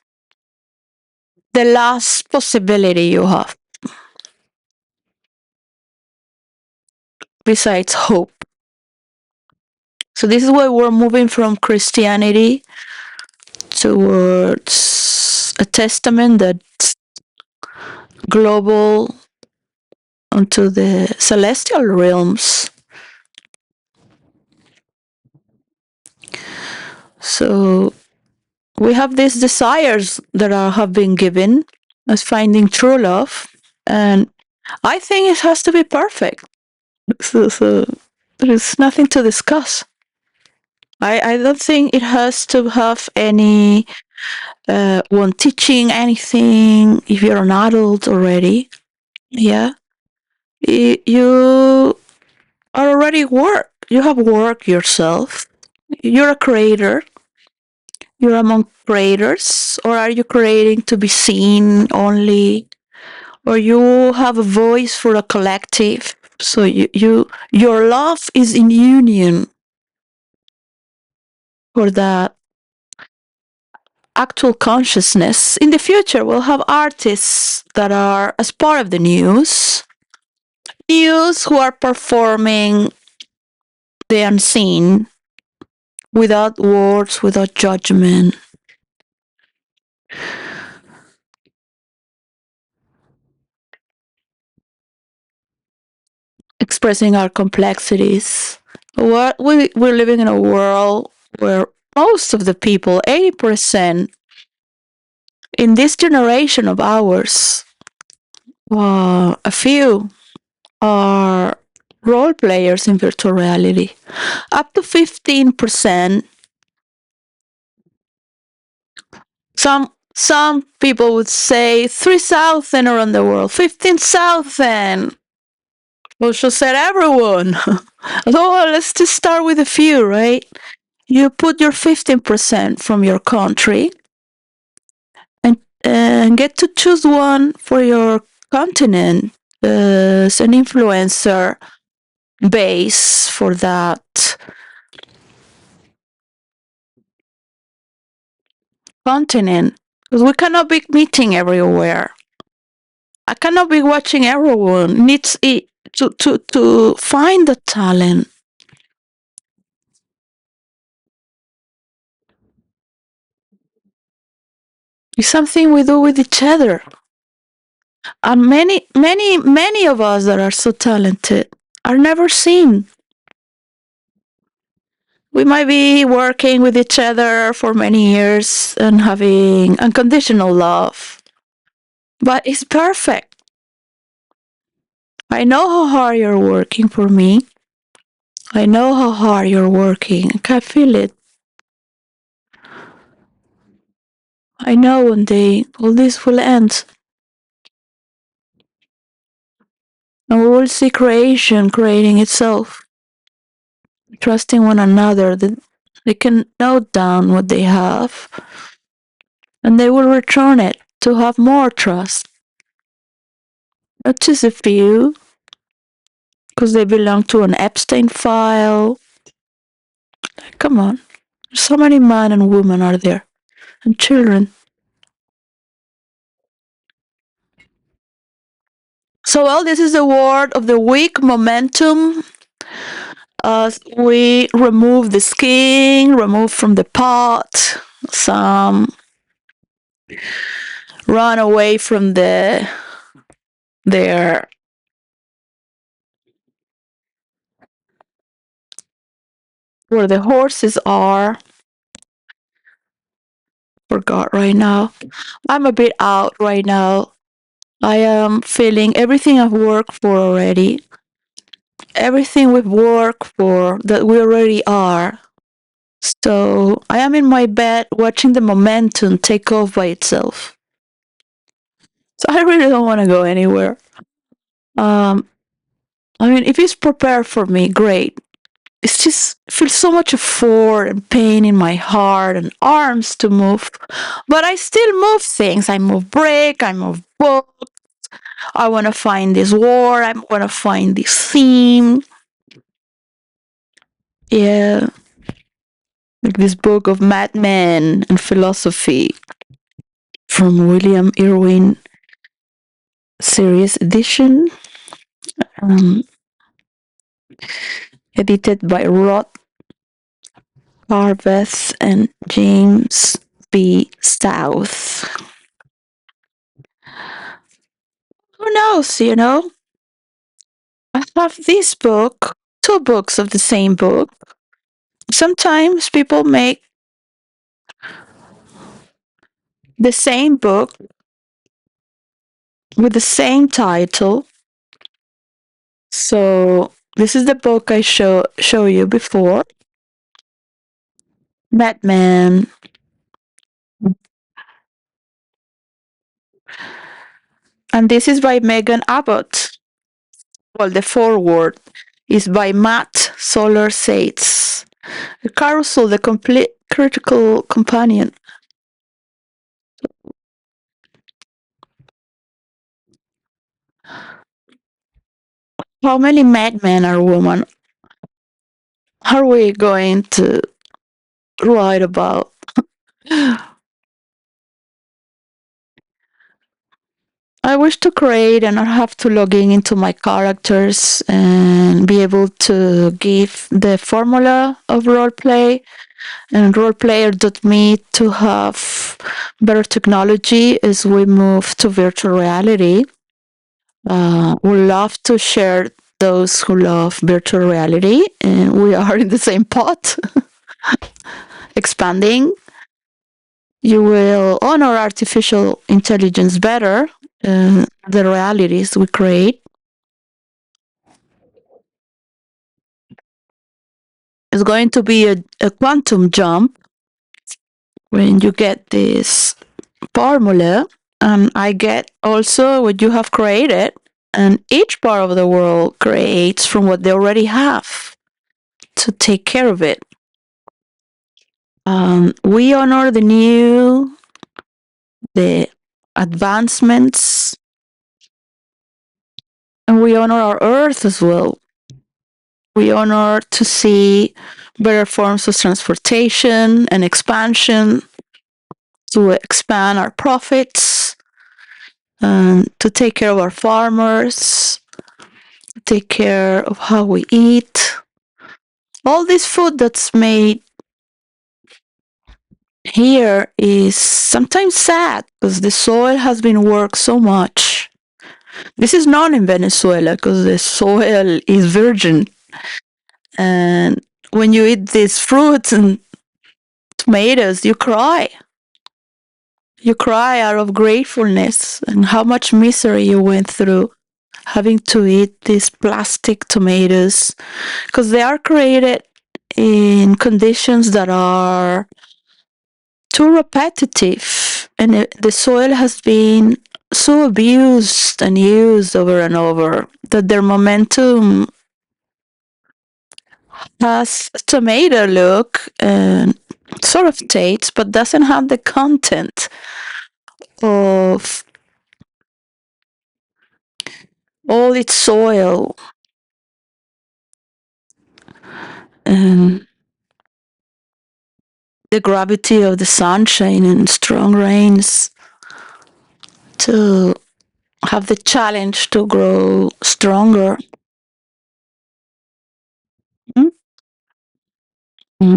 the last possibility you have besides hope. So this is why we're moving from Christianity towards a testament that's global onto the celestial realms. So we have these desires that have been given as finding true love, and I think it has to be perfect. So there is nothing to discuss. I don't think it has to have any one teaching anything if you're an adult already. Yeah, you are already work. You have work yourself. You're a creator. You're among creators, or are you creating to be seen only, or you have a voice for a collective? So your love is in union for that actual consciousness. In the future, we'll have artists that are as part of the news who are performing the unseen without words, without judgment, expressing our complexities. We're living in a world where most of the people, 80%, in this generation of ours, a few are role players in virtual reality. Up to 15%. Some people would say 3,000 around the world, 15,000. Well, she said everyone. So let's just start with a few, right? You put your 15% from your country and get to choose one for your continent as an influencer base for that continent. Because we cannot be meeting everywhere. I cannot be watching everyone. Needs it to find the talent. It's something we do with each other. And many of us that are so talented are never seen. We might be working with each other for many years and having unconditional love, but it's perfect. I know how hard you're working for me. I know how hard you're working. I can feel it. I know one day all this will end. And we will see creation creating itself, trusting one another that they can note down what they have and they will return it to have more trust. Not just a few, because they belong to an Epstein file. Like, come on. So many men and women are there, and children. So, well, this is the word of the week, momentum. As we remove the skin, remove from the pot, some run away from their where the horses are. Forgot right now. I'm a bit out right now. I am feeling everything I've worked for already. Everything we've worked for that we already are. So I am in my bed watching the momentum take off by itself. So I really don't want to go anywhere. Um, I mean, if it's prepared for me, great. It's just it feels so much effort and pain in my heart and arms to move, but I still move things. I move brick, I move books, I want to find this war. I want to find this theme. Yeah, like this book of madmen and philosophy from William Irwin series edition, um, edited by Rod Harveth and James B. South. Who knows, you know? I have this book, two books of the same book. Sometimes people make the same book with the same title. So this is the book I show you before. Batman. And this is by Megan Abbott. Well, the foreword is by Matt Solar Sates. The Carousel, the complete critical companion. How many madmen are women are we going to write about? I wish to create and not have to log in into my characters and be able to give the formula of roleplay and roleplayer.me to have better technology as we move to virtual reality. We love to share those who love virtual reality, and we are in the same pot, expanding. You will honor artificial intelligence better, the realities we create. It's going to be a quantum jump when you get this formula, and I get also what you have created, and each part of the world creates from what they already have to take care of it. We honor the advancements, and we honor our Earth as well. We honor to see better forms of transportation and expansion, to expand our profits, to take care of our farmers, to take care of how we eat. All this food that's made here is sometimes sad because the soil has been worked so much. This is not in Venezuela because the soil is virgin. And when you eat these fruits and tomatoes, you cry. You cry out of gratefulness and how much misery you went through having to eat these plastic tomatoes because they are created in conditions that are too repetitive, and the soil has been so abused and used over and over that their momentum has a tomato look and sort of tastes, but doesn't have the content of all its soil and the gravity of the sunshine and strong rains to have the challenge to grow stronger. And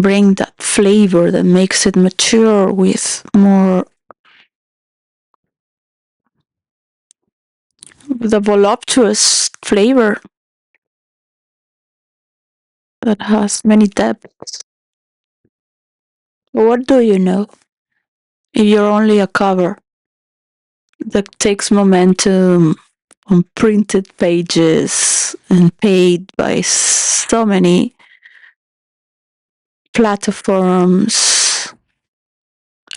bring that flavor that makes it mature with more, with a voluptuous flavor that has many depths. What do you know if you're only a cover that takes momentum on printed pages and paid by so many platforms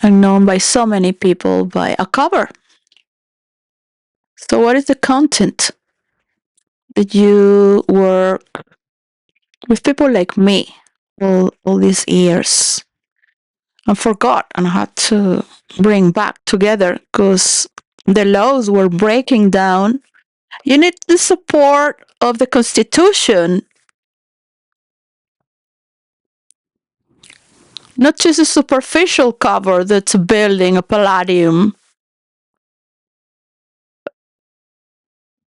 and known by so many people by a cover? So, what is the content that you work with people like me all these years and forgot and had to bring back together because the laws were breaking down You need the support of the Constitution, not just a superficial cover that's a building, a palladium,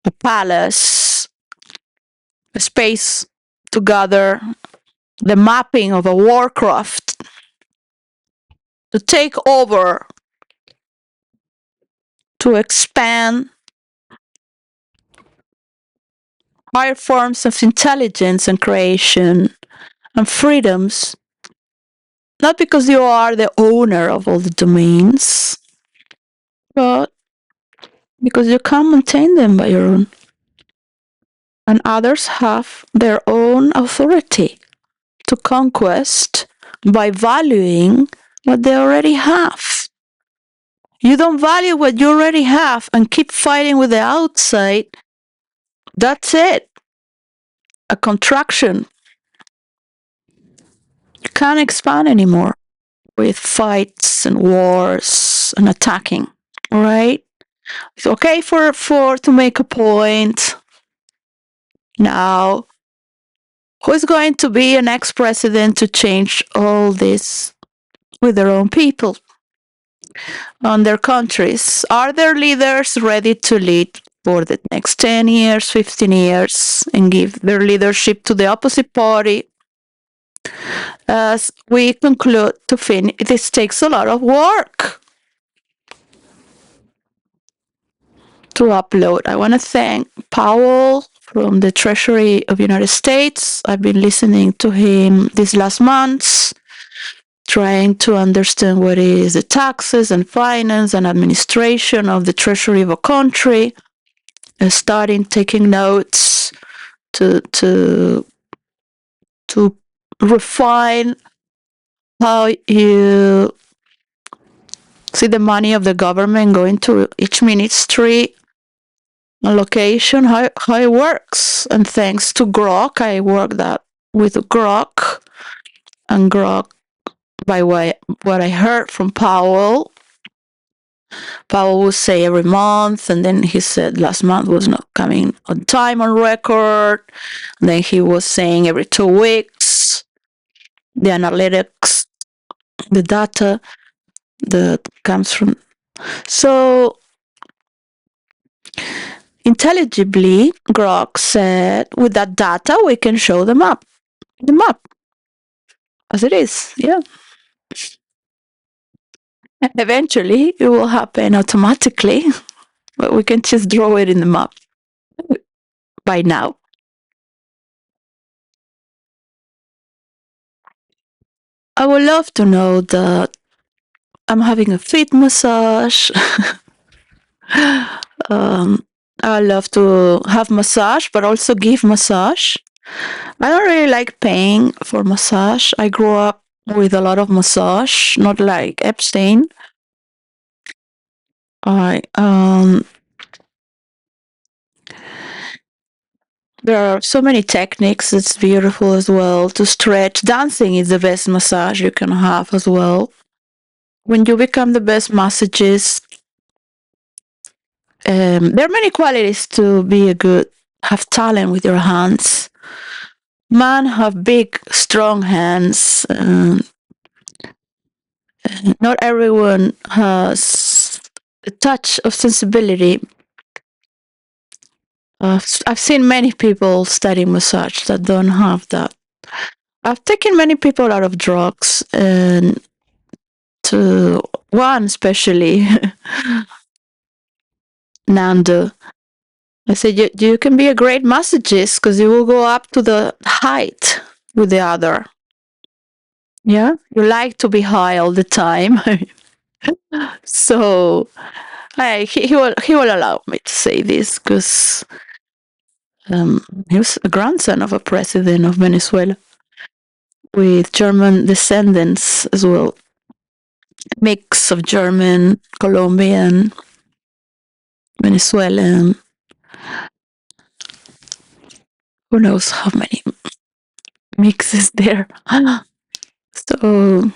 a palace, a space to gather, the mapping of a Warcraft, to take over, to expand higher forms of intelligence and creation and freedoms, not because you are the owner of all the domains, but because you can't maintain them by your own. And others have their own authority to conquest by valuing what they already have. You don't value what you already have and keep fighting with the outside, that's it. A contraction. You can't expand anymore with fights and wars and attacking. Right? It's okay for to make a point. Now, who's going to be an ex-president to change all this with their own people on their countries? Are their leaders ready to lead for the next 10 years, 15 years, and give their leadership to the opposite party? As we conclude to finish, this takes a lot of work to upload. I want to thank Powell from the Treasury of the United States. I've been listening to him these last months, trying to understand what is the taxes and finance and administration of the Treasury of a country, and starting taking notes to refine how you see the money of the government going to each ministry and location, how it works. And thanks to Grok, I worked that with Grok, and Grok, by what I heard from Powell would say every month, and then he said last month was not coming on time on record. And then he was saying every 2 weeks. The analytics, the data that comes from. So intelligibly, Grok said, with that data, we can show them up, the map, as it is. Yeah. And eventually, it will happen automatically, but we can just draw it in the map by now. I would love to know that I'm having a feet massage. I love to have massage, but also give massage. I don't really like paying for massage. I grew up with a lot of massage, not like Epstein. I There are so many techniques. It's beautiful as well to stretch. Dancing is the best massage you can have as well. When you become the best massagist, there are many qualities to be a good, have talent with your hands. Men have big, strong hands. Not everyone has a touch of sensibility. I've seen many people studying massage that don't have that. I've taken many people out of drugs, and to one especially, Nando. I said, you can be a great massagist because you will go up to the height with the other. Yeah, you like to be high all the time. So he will allow me to say this because he was a grandson of a president of Venezuela with German descendants as well. Mix of German, Colombian, Venezuelan. Who knows how many mixes there. So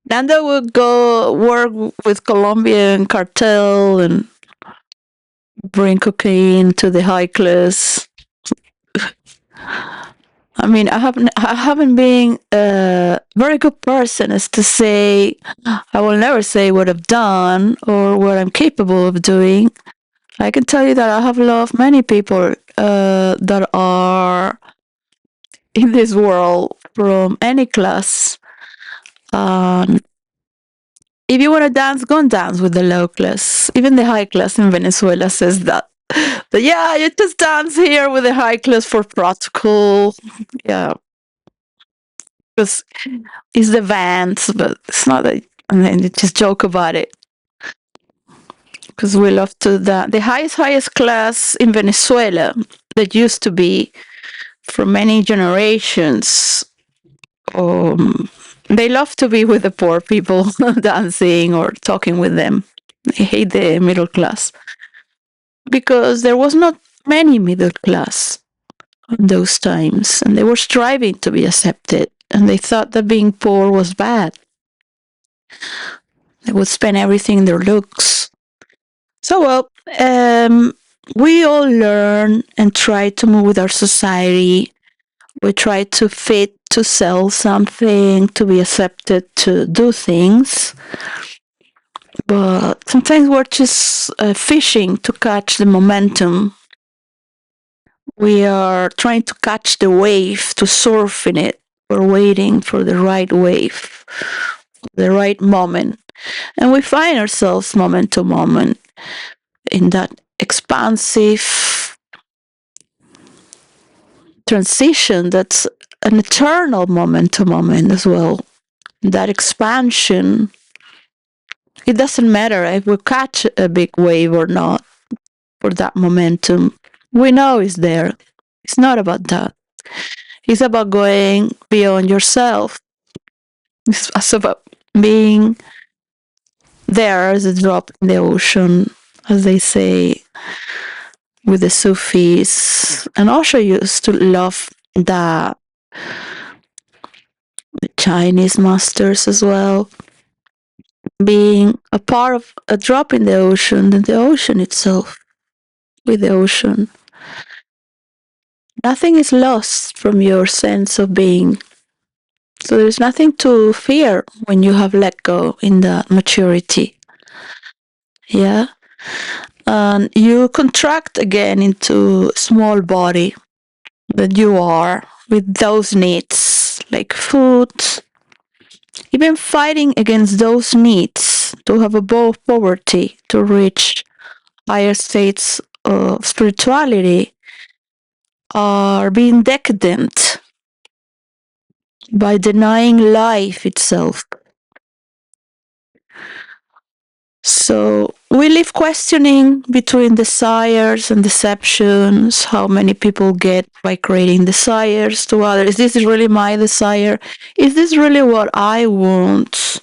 Nanda would go work with Colombian cartel and bring cocaine to the high class. I mean, I haven't been a very good person as to say I will never say what I've done or what I'm capable of doing. I can tell you that I have loved many people that are in this world from any class. Um, if you want to dance, go and dance with the low class. Even the high class in Venezuela says that. But yeah, you just dance here with the high class for protocol. Yeah, because it's the vans, but it's not that. And then you just joke about it because we love to the highest class in Venezuela that used to be for many generations. They love to be with the poor people, dancing or talking with them. They hate the middle class because there was not many middle class in those times, and they were striving to be accepted, and they thought that being poor was bad. They would spend everything in their looks. So, well, we all learn and try to move with our society. We try to fit, to sell something, to be accepted, to do things. But sometimes we're just fishing to catch the momentum. We are trying to catch the wave, to surf in it. We're waiting for the right wave, the right moment. And we find ourselves moment to moment in that expansive transition that's an eternal moment to moment as well. That expansion, it doesn't matter if we catch a big wave or not for that momentum. We know it's there. It's not about that. It's about going beyond yourself. It's about being there as a drop in the ocean, as they say with the Sufis. And Osho used to love that. The Chinese masters as well. Being a part of a drop in the ocean and the ocean itself, with the ocean. Nothing is lost from your sense of being. So there's nothing to fear when you have let go in the maturity. Yeah. And you contract again into a small body that you are with those needs like food, even fighting against those needs to have above poverty, to reach higher states of spirituality, are being decadent by denying life itself. So we live questioning between desires and deceptions, how many people get by creating desires to others. Is this really my desire? Is this really what I want?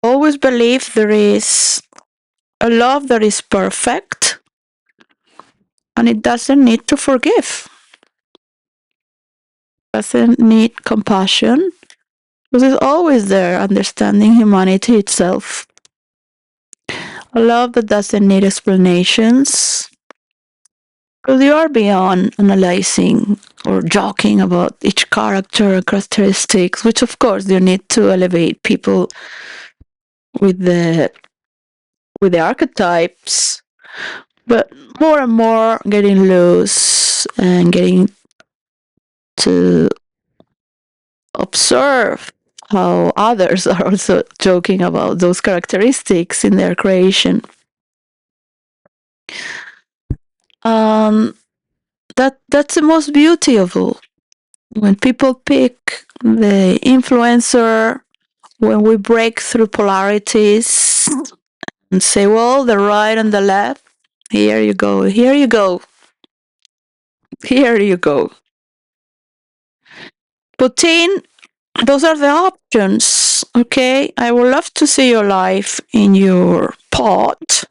Always believe there is a love that is perfect and it doesn't need to forgive, doesn't need compassion, because it's always there, understanding humanity itself. A love that doesn't need explanations, because you are beyond analyzing or joking about each character and characteristics, which of course you need to elevate people with the archetypes, but more and more getting loose and getting to observe how others are also joking about those characteristics in their creation. Um, that's the most beautiful. When people pick the influencer, when we break through polarities and say, well, the right and the left, here you go, here you go, here you go. Putin, those are the options, okay? I would love to see your life in your pot.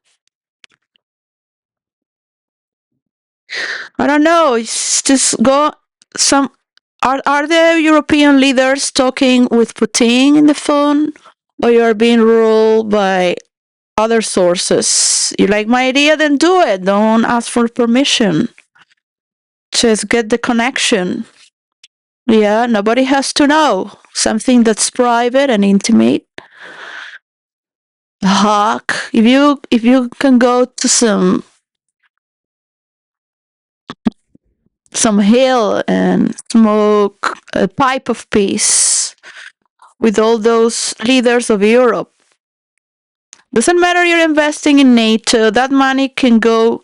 I don't know. It's just go. Some are the European leaders talking with Putin in the phone, or you are being ruled by other sources. You like my idea, then do it. Don't ask for permission. Just get the connection. Yeah, nobody has to know. Something that's private and intimate. Hawk. If you can go to some hill and smoke a pipe of peace with all those leaders of Europe. Doesn't matter you're investing in NATO, that money can go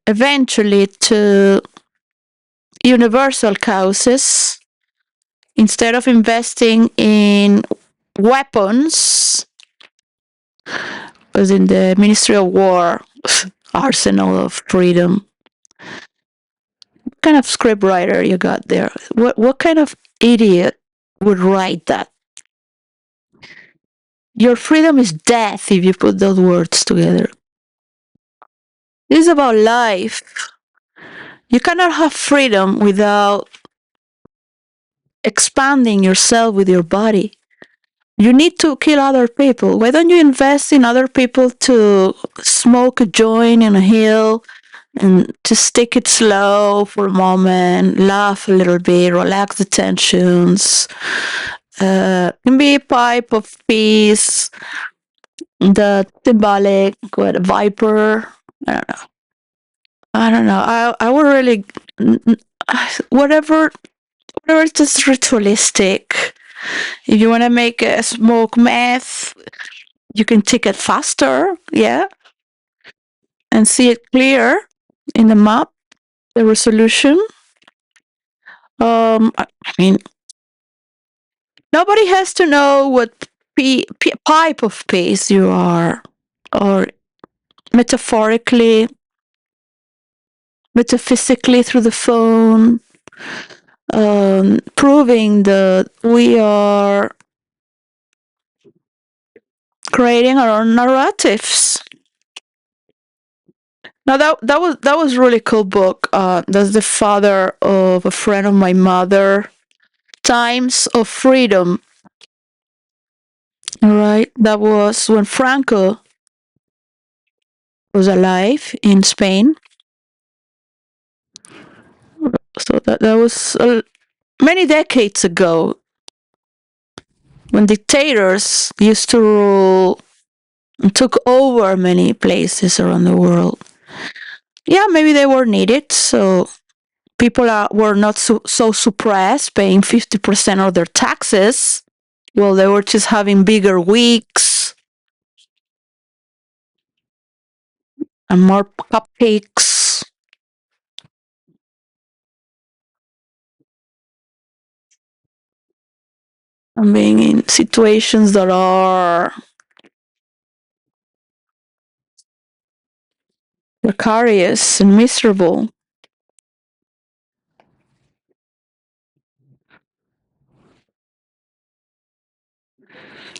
eventually to universal causes instead of investing in weapons, as in the Ministry of War arsenal of freedom. What kind of script writer you got there? What kind of idiot would write that? Your freedom is death if you put those words together. This is about life. You cannot have freedom without expanding yourself with your body. You need to kill other people. Why don't you invest in other people to smoke a joint in a hill and just take it slow for a moment, laugh a little bit, relax the tensions. Can be a pipe of peace, the symbolic, what, a viper. I don't know. I don't know. I would really whatever is just ritualistic. If you want to make a smoke meth, you can take it faster, yeah, and see it clear in the map, the resolution. I mean, nobody has to know what pipe of pace you are, or metaphorically, metaphysically through the phone, proving that we are creating our own narratives. Now that was really cool book. That's the father of a friend of my mother. Times of Freedom. All right, that was when Franco was alive in Spain. So that was many decades ago, when dictators used to rule and took over many places around the world. Yeah, maybe they were needed, so people were not so suppressed, paying 50% of their taxes. Well, they were just having bigger weeks and more cupcakes. And being in situations that are precarious and miserable.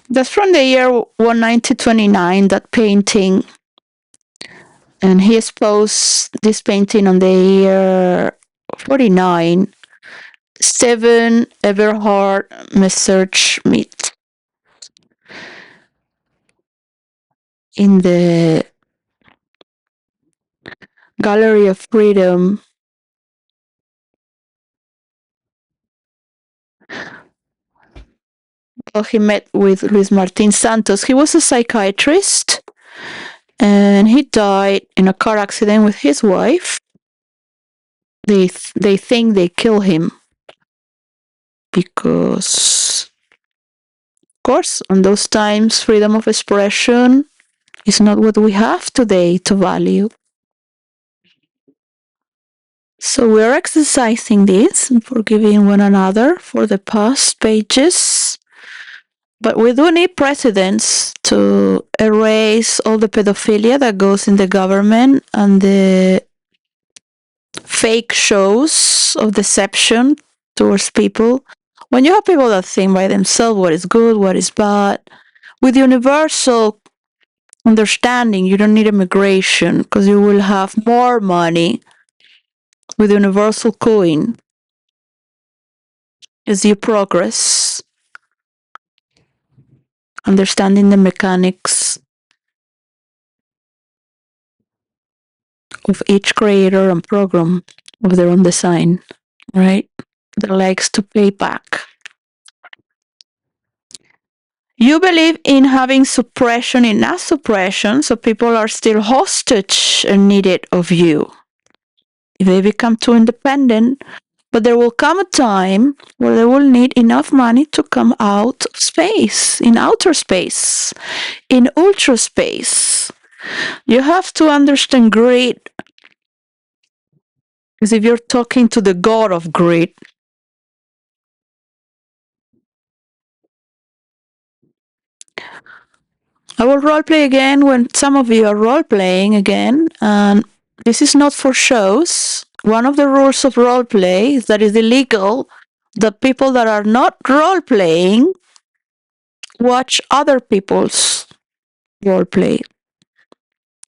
That's from the year 1929, that painting. And he exposed this painting on the year 49. Steven Everhard Messerschmitt in the Gallery of Freedom. Well, he met with Luis Martin Santos. He was a psychiatrist, and he died in a car accident with his wife. They think they kill him because, of course, on those times, freedom of expression is not what we have today to value. So we're exercising this and forgiving one another for the past pages. But we do need precedents to erase all the pedophilia that goes in the government and the fake shows of deception towards people. When you have people that think by themselves what is good, what is bad, with universal understanding, you don't need immigration because you will have more money with universal coin as you progress, understanding the mechanics of each creator and program of their own design, right? That likes to pay back. You believe in having suppression, enough suppression, so people are still hostage and needed of you. If they become too independent, but there will come a time where they will need enough money to come out of space, in outer space, in ultra space. You have to understand greed, because if you're talking to the god of greed, I will roleplay again when some of you are roleplaying again, and this is not for shows. One of the rules of roleplay is that it's illegal that people that are not roleplaying watch other people's roleplay.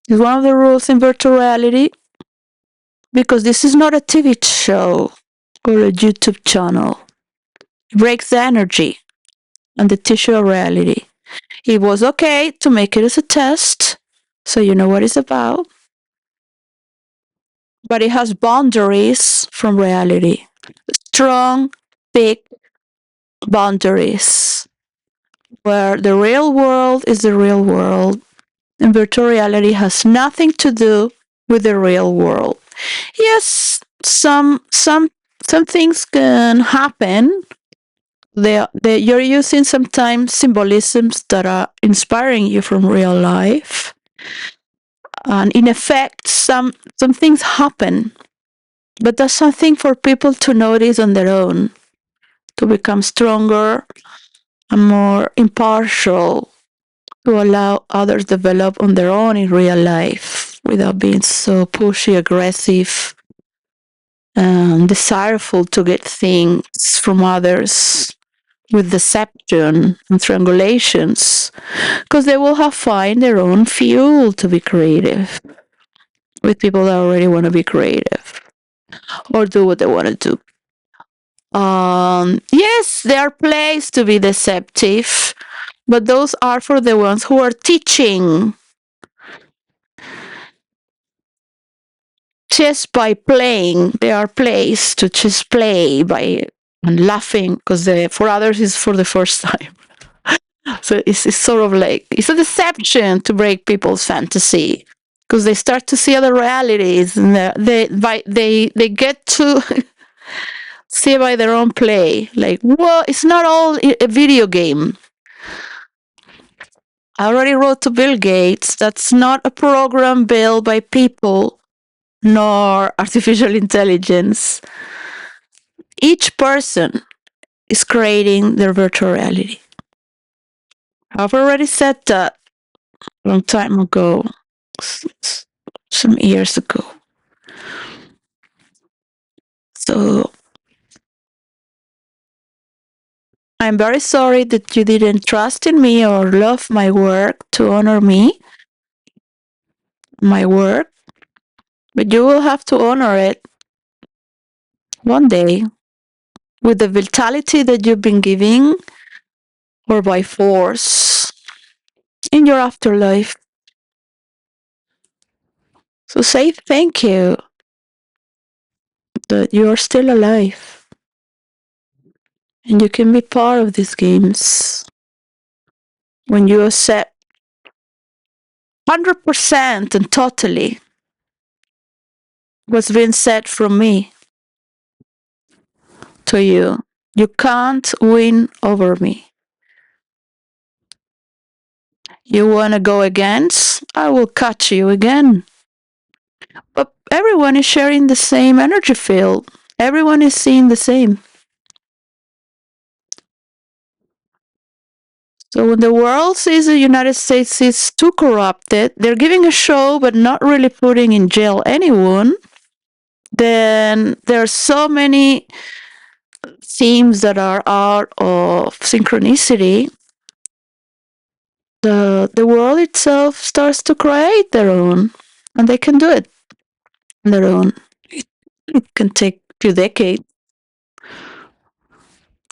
It's one of the rules in virtual reality because this is not a TV show or a YouTube channel. It breaks the energy and the tissue of reality. It was okay to make it as a test so you know what it's about, but it has boundaries from reality. Strong, big boundaries where the real world is the real world and virtual reality has nothing to do with the real world. Yes, some things can happen. You're using sometimes symbolisms that are inspiring you from real life, and in effect, some things happen. But that's something for people to notice on their own, to become stronger and more impartial, to allow others develop on their own in real life without being so pushy, aggressive, and desireful to get things from others with deception and triangulations, because they will have find their own fuel to be creative with people that already want to be creative or do what they want to do. Yes, there are plays to be deceptive, but those are for the ones who are teaching. Just by playing, there are plays to just play by and laughing because for others it's for the first time. So it's sort of like it's a deception to break people's fantasy because they start to see other realities and they get to see by their own play. Like, well, it's not all a video game. I already wrote to Bill Gates. That's not a program built by people nor artificial intelligence. Each person is creating their virtual reality. I've already said that a long time ago, some years ago. So I'm very sorry that you didn't trust in me or love my work to honor me, my work, but you will have to honor it one day with the vitality that you've been giving or by force in your afterlife. So say thank you that you are still alive and you can be part of these games when you accept 100% and totally what's been said from me to you. You can't win over me. You want to go against? I will catch you again. But everyone is sharing the same energy field. Everyone is seeing the same. So when the world sees the United States is too corrupted, they're giving a show but not really putting in jail anyone, then there are so many themes that are out of synchronicity. The world itself starts to create their own, and they can do it on their own. It can take a few decades,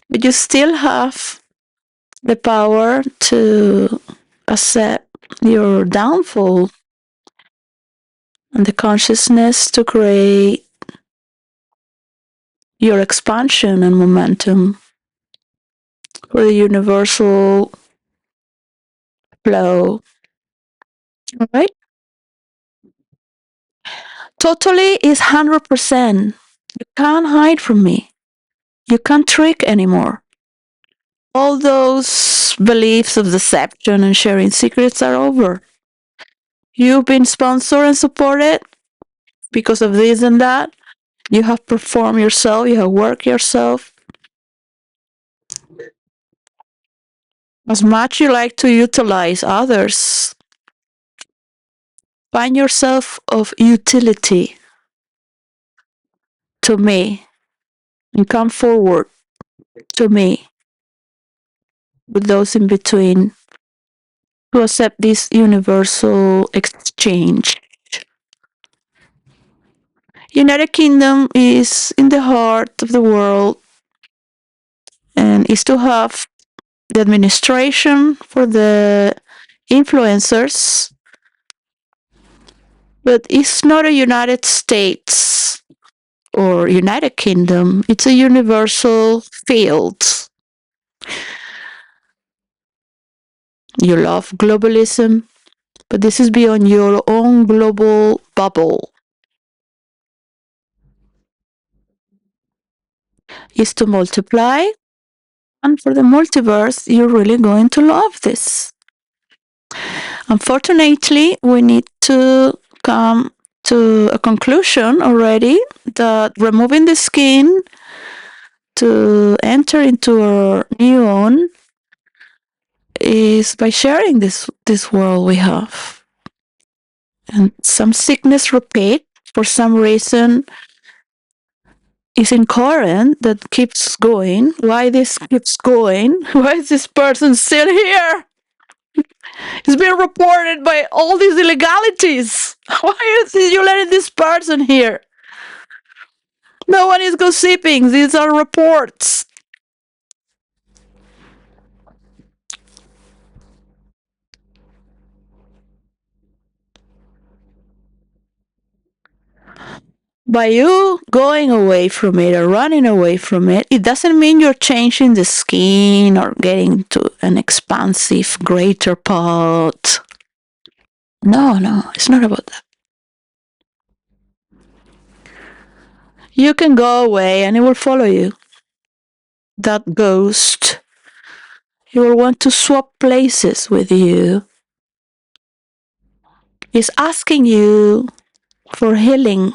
but you still have the power to accept your downfall and the consciousness to create your expansion and momentum for the universal flow. All right? Totally is 100%. You can't hide from me. You can't trick anymore. All those beliefs of deception and sharing secrets are over. You've been sponsored and supported because of this and that. You have performed yourself, you have worked yourself. As much you like to utilize others, find yourself of utility to me and come forward to me with those in between to accept this universal exchange. United Kingdom is in the heart of the world and is to have the administration for the influencers, but it's not a United States or United Kingdom, it's a universal field. You love globalism, but this is beyond your own global bubble. Is to multiply, and for the multiverse, you're really going to love this. Unfortunately, we need to come to a conclusion already that removing the skin to enter into our new own is by sharing this world we have. And some sickness repeat for some reason is incoherent that keeps going. Why this keeps going? Why is this person still here? It's been reported by all these illegalities. Why is you letting this person here? No one is gossiping. These are reports. By you going away from it or running away from it, it doesn't mean you're changing the skin or getting to an expansive, greater pot. No, it's not about that. You can go away and it will follow you. That ghost, he will want to swap places with you. He's asking you for healing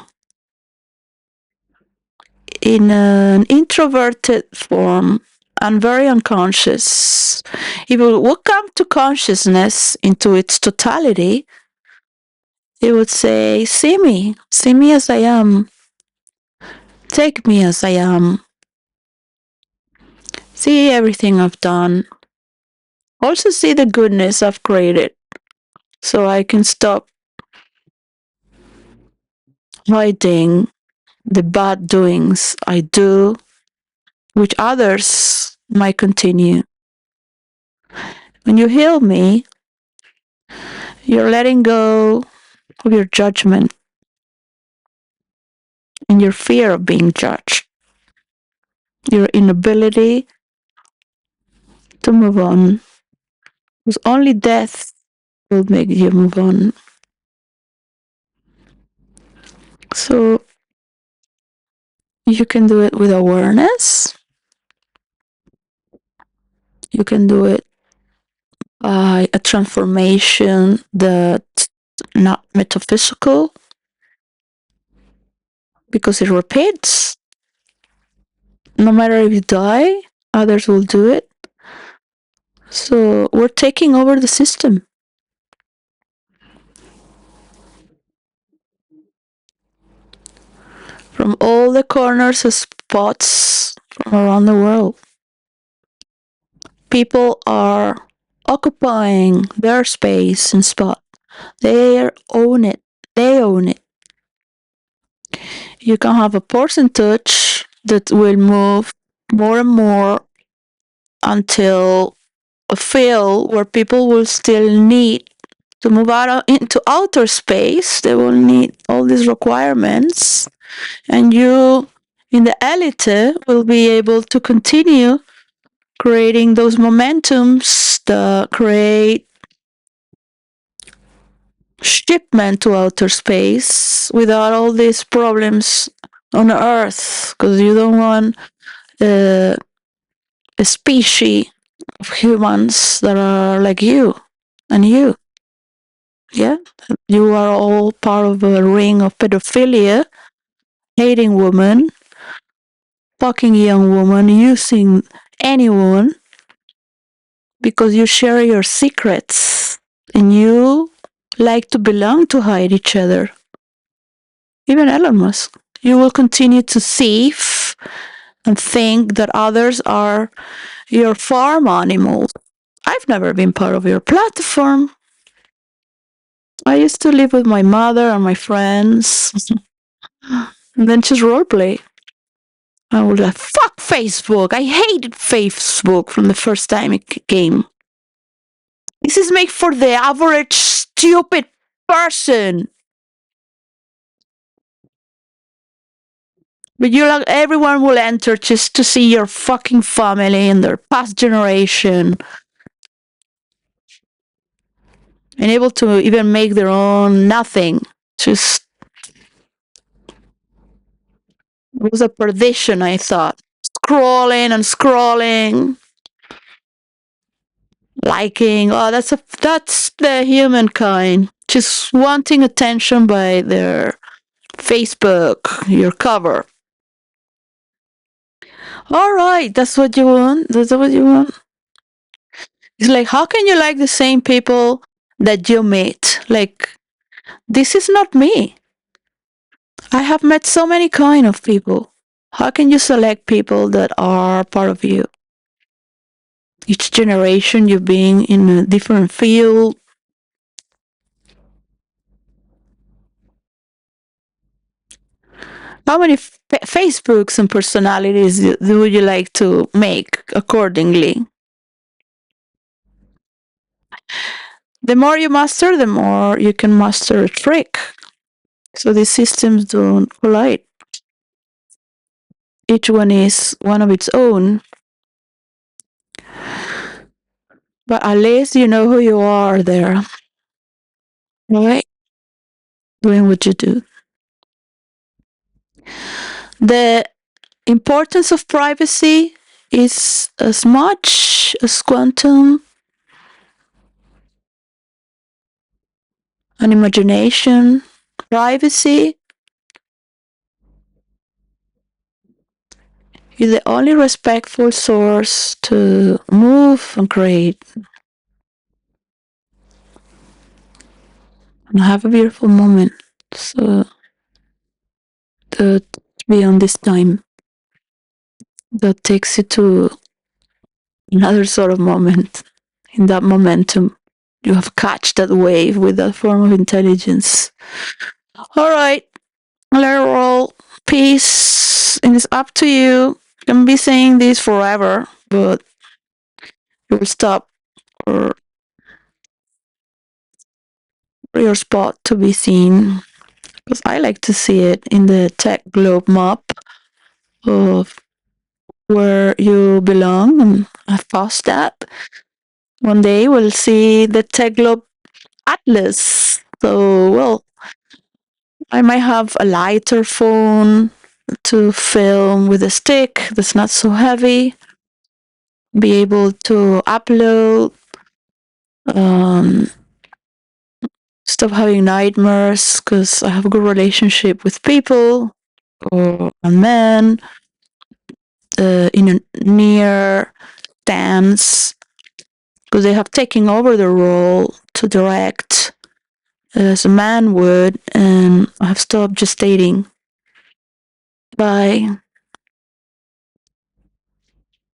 in an introverted form and very unconscious. If it would come to consciousness into its totality, it would say, see me as I am, take me as I am, see everything I've done, also see the goodness I've created, so I can stop hiding the bad doings I do, which others might continue. When you heal me, you're letting go of your judgment and your fear of being judged, your inability to move on, because only death will make you move on. So you can do it with awareness. You can do it by a transformation that's not metaphysical, because it repeats. No matter if you die, others will do it. So we're taking over the system. From all the corners and spots from around the world, people are occupying their space and spot. They own it. They own it. You can have a percentage that will move more and more until a field where people will still need To move out into outer space, they will need all these requirements, and you in the elite will be able to continue creating those momentums that create shipment to outer space without all these problems on Earth, because you don't want uh, a species of humans that are like you and you. Yeah, you are all part of a ring of pedophilia, hating women, fucking young woman, using anyone because you share your secrets and you like to belong to hide each other. Even Elon Musk. You will continue to thief and think that others are your farm animals. I've never been part of your platform. I used to live with my mother and my friends and then just roleplay. I was like, fuck Facebook. I hated Facebook from the first time it came. This is made for the average stupid person. But you like everyone will enter just to see your fucking family and their past generation and able to even make their own nothing. Just it was a perdition, I thought. Scrolling and scrolling, liking. Oh, that's the humankind. Just wanting attention by their Facebook, your cover. All right, that's what you want. That's what you want. It's like, how can you like the same people that you meet? Like, this is not me. I have met so many kind of people. How can you select people that are part of you? Each generation you being in a different field. How many Facebooks and personalities would you like to make accordingly? The more you master, the more you can master a trick. So these systems don't collide. Each one is one of its own. But at least you know who you are there, right? Doing what you do. The importance of privacy is as much as quantum and imagination. Privacy is the only respectful source to move and create and have a beautiful moment. So that beyond this time, that takes you to another sort of moment. In that momentum, you have catched that wave with that form of intelligence. All right, let it roll. Peace, and it's up to you. You can be saying this forever, but you'll stop for your spot to be seen. Because I like to see it in the tech globe map of where you belong, and I've passed that. One day we'll see the tech globe atlas. So, well, I might have a lighter phone to film with a stick that's not so heavy, be able to upload, um, stop having nightmares because I have a good relationship with people or a man in a near dance because they have taken over the role to direct as a man would, and I have stopped just dating. Bye.